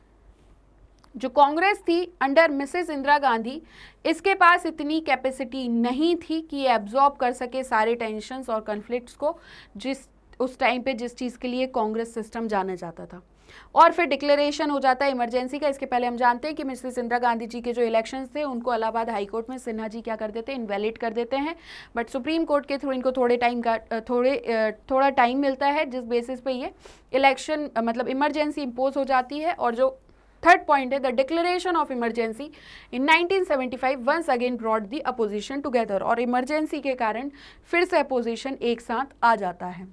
जो कांग्रेस थी अंडर मिसेस इंदिरा गांधी, इसके पास इतनी कैपेसिटी नहीं थी कि ये एब्जॉर्ब कर सके सारे टेंशन्स और कन्फ्लिक्ट्स को, जिस उस टाइम पे जिस चीज़ के लिए कांग्रेस सिस्टम जाना जाता था। और फिर डिक्लेरेशन हो जाता है इमरजेंसी का। इसके पहले हम जानते हैं कि मिसेस इंदिरा गांधी जी के जो इलेक्शंस थे उनको इलाहाबाद हाई कोर्ट में सिन्हा जी क्या कर देते हैं, इनवैलिड कर देते हैं। बट सुप्रीम कोर्ट के थ्रू इनको थोड़ा टाइम मिलता है, जिस बेसिस पे ये इलेक्शन मतलब इमरजेंसी इम्पोज हो जाती है। और जो थर्ड पॉइंट है, the declaration of emergency in 1975 once again brought the opposition together. और इमरजेंसी के कारण फिर से अपोजिशन एक साथ आ जाता है।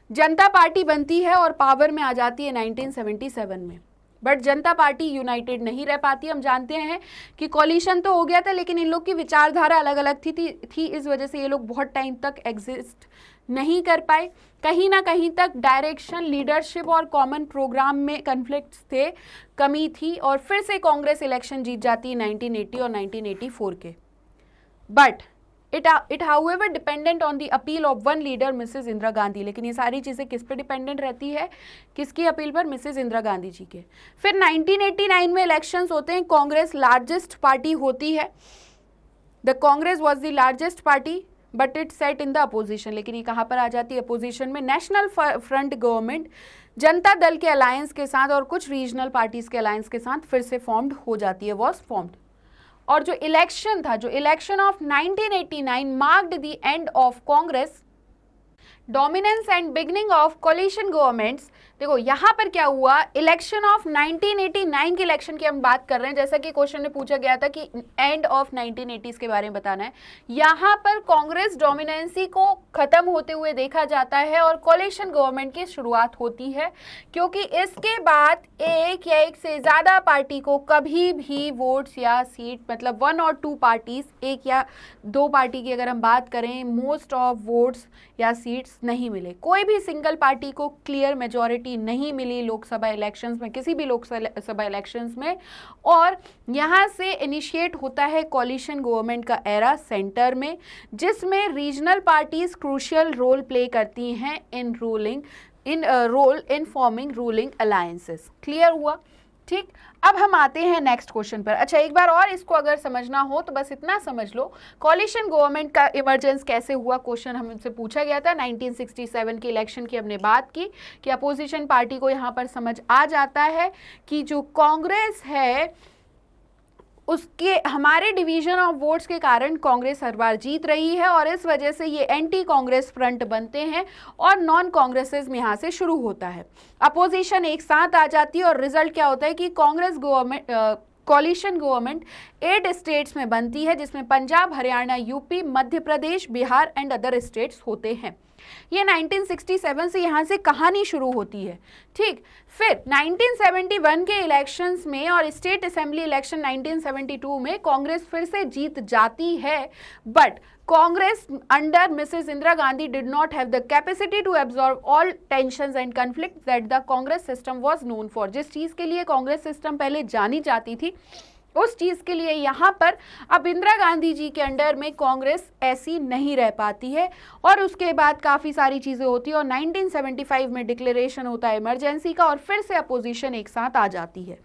जनता पार्टी बनती है और पावर में आ जाती है 1977 में, बट जनता पार्टी यूनाइटेड नहीं रह पाती। हम जानते हैं कि कोलिशन तो हो गया था, लेकिन इन लोग की विचारधारा अलग अलग थी। इस वजह से ये लोग बहुत टाइम तक एग्जिस्ट नहीं कर पाए। कहीं ना कहीं तक डायरेक्शन, लीडरशिप और कॉमन प्रोग्राम में कन्फ्लिक्ट्स थे, कमी थी। और फिर से कांग्रेस इलेक्शन जीत जाती है 1980 और 1984 के। But It however dependent on the appeal of one leader, Mrs Indira Gandhi. लेकिन ये सारी चीज़ें किस पे डिपेंडेंट रहती है, किसकी अपील पर, मिसेज इंदिरा गांधी जी के। फिर 1989 में इलेक्शंस होते हैं, कांग्रेस लार्जेस्ट पार्टी होती है। The Congress was the largest party but it set in the opposition. लेकिन ये कहाँ पर आ जाती है, अपोजिशन में। National front government Janata Dal के अलायंस के साथ और कुछ रीजनल पार्टीज के अलायंस के साथ फिर से फॉर्म्ड हो जाती है, वॉज फॉर्म्ड। और जो इलेक्शन था, जो election of 1989 marked the end of Congress dominance and beginning of coalition governments. देखो यहाँ पर क्या हुआ, इलेक्शन ऑफ 1989 के इलेक्शन की हम बात कर रहे हैं, जैसा कि क्वेश्चन में पूछा गया था कि एंड ऑफ 1980s के बारे में बताना है। यहाँ पर कांग्रेस डोमिनेंसी को खत्म होते हुए देखा जाता है और कोलिशन गवर्नमेंट की शुरुआत होती है, क्योंकि इसके बाद एक या एक से ज्यादा पार्टी को कभी भी वोट्स या सीट, मतलब 1 और 2 पार्टीज, एक या 2 पार्टी की अगर हम बात करें, मोस्ट ऑफ वोट्स या सीट्स नहीं मिले। कोई भी सिंगल पार्टी को क्लियर मेजॉरिटी नहीं मिली लोकसभा इलेक्शंस में, किसी भी लोकसभा इलेक्शंस में, और यहां से इनिशिएट होता है कोलिशन गवर्नमेंट का एरा सेंटर में, जिसमें regional parties crucial role play करती हैं in forming ruling alliances. Clear हुआ? ठीक, अब हम आते हैं नेक्स्ट क्वेश्चन पर। अच्छा, एक बार और इसको अगर समझना हो तो बस इतना समझ लो, कोलिशन गवर्नमेंट का इमरजेंस कैसे हुआ, क्वेश्चन हमसे पूछा गया था। 1967 के इलेक्शन की हमने बात की कि अपोजिशन पार्टी को यहाँ पर समझ आ जाता है कि जो कांग्रेस है उसके हमारे डिवीजन ऑफ वोट्स के कारण कांग्रेस हर बार जीत रही है, और इस वजह से ये एंटी कांग्रेस फ्रंट बनते हैं और नॉन कांग्रेसिज्म यहाँ से शुरू होता है। अपोजिशन एक साथ आ जाती है और रिजल्ट क्या होता है कि Congress government, coalition government 8 states में बनती है, जिसमें Punjab, Haryana, UP, Madhya Pradesh, Bihar and other states होते हैं। ये 1967 से यहाँ से कहानी शुरू होती है। ठीक, फिर 1971 के इलेक्शंस में और स्टेट असेंबली इलेक्शन 1972 में कांग्रेस फिर से जीत जाती है, but Congress under Mrs Indira Gandhi did not have the capacity to absorb all tensions and conflicts that the Congress system was known for. जिस चीज के लिए कांग्रेस सिस्टम पहले जानी जाती थी, उस चीज के लिए यहाँ पर अब इंदिरा गांधी जी के अंडर में कांग्रेस ऐसी नहीं रह पाती है, और उसके बाद काफी सारी चीजें होती है और 1975 में डिक्लेरेशन होता है इमरजेंसी का, और फिर से अपोजिशन एक साथ आ जाती है।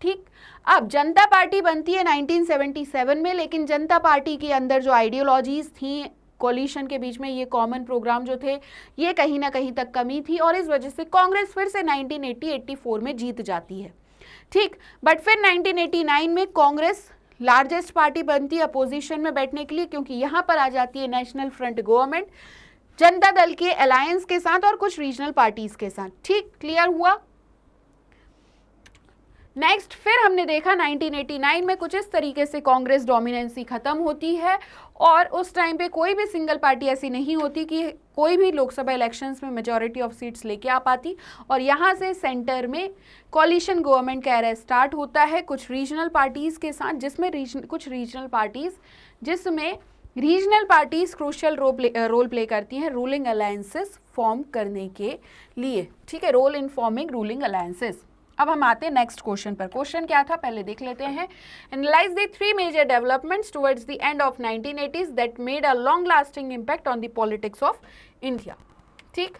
ठीक, अब जनता पार्टी बनती है 1977 में, लेकिन जनता पार्टी के अंदर जो आइडियोलॉजीज थी कोलिशन के बीच में, ये कॉमन प्रोग्राम जो थे, ये कहीं ना कहीं तक कमी थी, और इस वजह से कांग्रेस फिर से 1980-84 में जीत जाती है। ठीक, बट फिर 1989 में कांग्रेस लार्जेस्ट पार्टी बनती है अपोजिशन में बैठने के लिए, क्योंकि यहां पर आ जाती है national front government Janata Dal के अलायंस के साथ और कुछ रीजनल पार्टीज के साथ। ठीक, क्लियर हुआ? नेक्स्ट फिर हमने देखा 1989 में कुछ इस तरीके से कांग्रेस डोमिनेंसी खत्म होती है, और उस टाइम पे कोई भी सिंगल पार्टी ऐसी नहीं होती कि कोई भी लोकसभा इलेक्शंस में मेजॉरिटी ऑफ सीट्स लेके आ पाती, और यहाँ से सेंटर में कोलिशन गवर्नमेंट का एरा स्टार्ट होता है कुछ रीजनल पार्टीज के साथ, जिसमें कुछ regional parties crucial role play करती हैं रूलिंग अलायंसेस फॉर्म करने के लिए। ठीक है, role in forming ruling alliances. अब हम आते हैं नेक्स्ट क्वेश्चन पर। क्वेश्चन क्या था पहले देख लेते हैं। Analyse the 3 major developments towards the end of 1980s that made a long lasting impact on the politics of India. ठीक,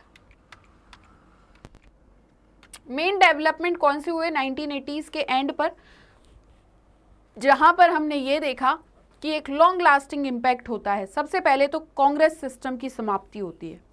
मेन डेवलपमेंट कौन से हुए 1980s के एंड पर, जहां पर हमने ये देखा कि एक लॉन्ग लास्टिंग इम्पैक्ट होता है। सबसे पहले तो कांग्रेस सिस्टम की समाप्ति होती है।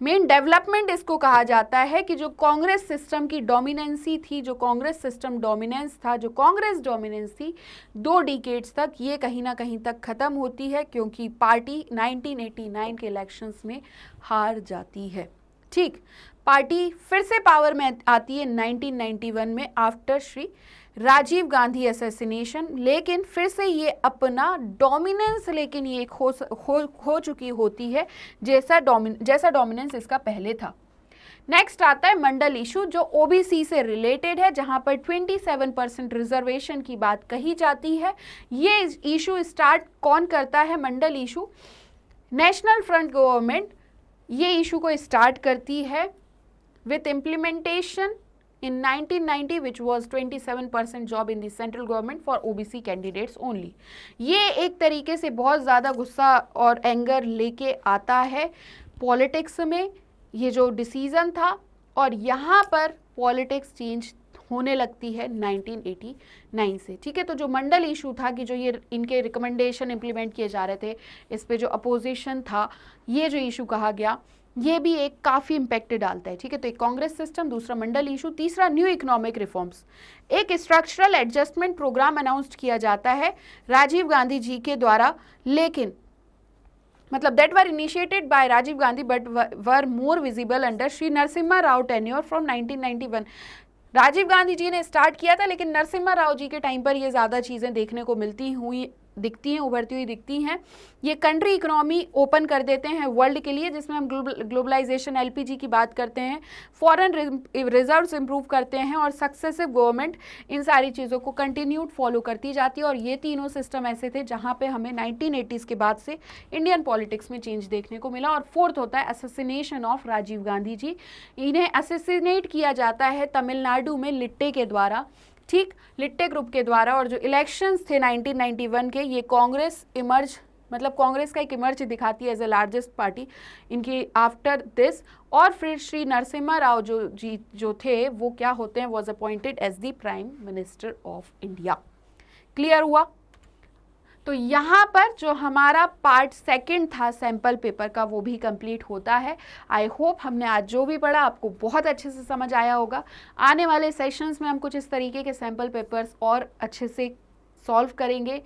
मेन डेवलपमेंट इसको कहा जाता है कि जो कांग्रेस सिस्टम की डोमिनेंसी थी, जो कांग्रेस सिस्टम डोमिनेंस था, जो कांग्रेस डोमिनेंस थी 2 डिकेड्स तक, ये कहीं ना कहीं तक खत्म होती है, क्योंकि पार्टी 1989 के इलेक्शंस में हार जाती है। ठीक, पार्टी फिर से पावर में आती है 1991 में आफ्टर श्री राजीव गांधी असैसिनेशन, लेकिन फिर से ये अपना डोमिनेंस लेकिन ये खो चुकी होती है जैसा डोमिनेंस इसका पहले था। नेक्स्ट आता है मंडल इशू, जो ओबीसी से रिलेटेड है, जहां पर 27% रिजर्वेशन की बात कही जाती है। ये इशू स्टार्ट कौन करता है? मंडल इशू, नेशनल फ्रंट गवर्नमेंट ये इशू को स्टार्ट करती है with implementation in 1990 which was 27% job in the central government for OBC candidates only। ये एक तरीके से बहुत ज़्यादा गुस्सा और एंगर लेके आता है पॉलिटिक्स में, ये जो डिसीजन था, और यहाँ पर पॉलिटिक्स चेंज होने लगती है 1989 से। ठीक है, तो जो मंडल इशू था कि जो ये इनके रिकमेंडेशन इम्प्लीमेंट किए जा रहे थे, इस पे जो अपोजिशन था, ये जो इशू कहा गया, ये भी एक काफ़ी इम्पैक्ट डालता है, ठीक है। तो एक कांग्रेस सिस्टम, दूसरा मंडल इशू, तीसरा न्यू इकोनॉमिक रिफॉर्म्स। एक स्ट्रक्चरल एडजस्टमेंट प्रोग्राम अनाउंस किया जाता है राजीव गांधी जी के द्वारा, लेकिन मतलब that were initiated by Rajiv Gandhi but were more visible under Shri Narasimha Rao tenure from 1991। Rajiv Gandhi ji ने स्टार्ट किया था, लेकिन नरसिम्हा राव जी के टाइम पर ये ज़्यादा चीज़ें देखने को दिखती हैं, उभरती हुई दिखती हैं। ये कंट्री इकोनॉमी ओपन कर देते हैं वर्ल्ड के लिए, जिसमें हम ग्लोबलाइजेशन, एलपीजी की बात करते हैं, फॉरेन रिजर्व्स इंप्रूव करते हैं, और सक्सेसिव गवर्नमेंट इन सारी चीज़ों को कंटिन्यूड फॉलो करती जाती है। और ये तीनों सिस्टम ऐसे थे जहाँ पे हमें 1980s के बाद से इंडियन पॉलिटिक्स में चेंज देखने को मिला। और फोर्थ होता है असैसिनेशन ऑफ राजीव गांधी जी। इन्हें असैसिनेट किया जाता है तमिलनाडु में लिट्टे के द्वारा, ठीक, लिट्टे ग्रुप के द्वारा। और जो इलेक्शंस थे 1991 के, ये कांग्रेस इमर्ज, मतलब कांग्रेस का एक इमर्ज दिखाती है एज ए लार्जेस्ट पार्टी इनकी आफ्टर दिस। और फिर श्री नरसिम्हा राव जो थे वो क्या होते हैं, was appointed as the prime minister of India. Clear हुआ? तो यहाँ पर जो हमारा पार्ट सेकंड था सैम्पल पेपर का, वो भी कंप्लीट होता है। आई होप हमने आज जो भी पढ़ा आपको बहुत अच्छे से समझ आया होगा। आने वाले सेशंस में हम कुछ इस तरीके के सैम्पल पेपर्स और अच्छे से सॉल्व करेंगे,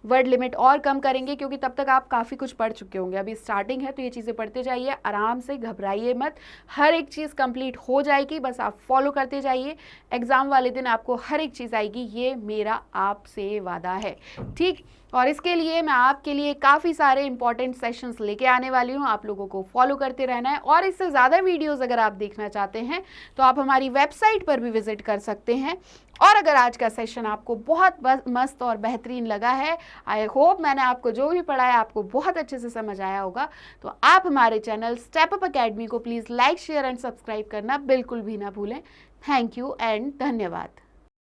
वर्ड लिमिट और कम करेंगे, क्योंकि तब तक आप काफ़ी कुछ पढ़ चुके होंगे। अभी स्टार्टिंग है तो ये चीज़ें पढ़ते जाइए, आराम से, घबराइए मत। हर एक चीज़ कंप्लीट हो जाएगी, बस आप फॉलो करते जाइए। एग्ज़ाम वाले दिन आपको हर एक चीज़ आएगी, ये मेरा आपसे वादा है, ठीक। और इसके लिए मैं आपके लिए काफ़ी सारे इंपॉर्टेंट सेशंस लेके आने वाली हूँ, आप लोगों को फॉलो करते रहना है। और इससे ज़्यादा वीडियोस अगर आप देखना चाहते हैं तो आप हमारी वेबसाइट पर भी विजिट कर सकते हैं। और अगर आज का सेशन आपको बहुत मस्त और बेहतरीन लगा है, आई होप मैंने आपको जो भी पढ़ाया आपको बहुत अच्छे से समझ आया होगा, तो आप हमारे चैनल स्टेप अप अकेडमी को please like, share and subscribe करना बिल्कुल भी ना भूलें। थैंक यू एंड धन्यवाद।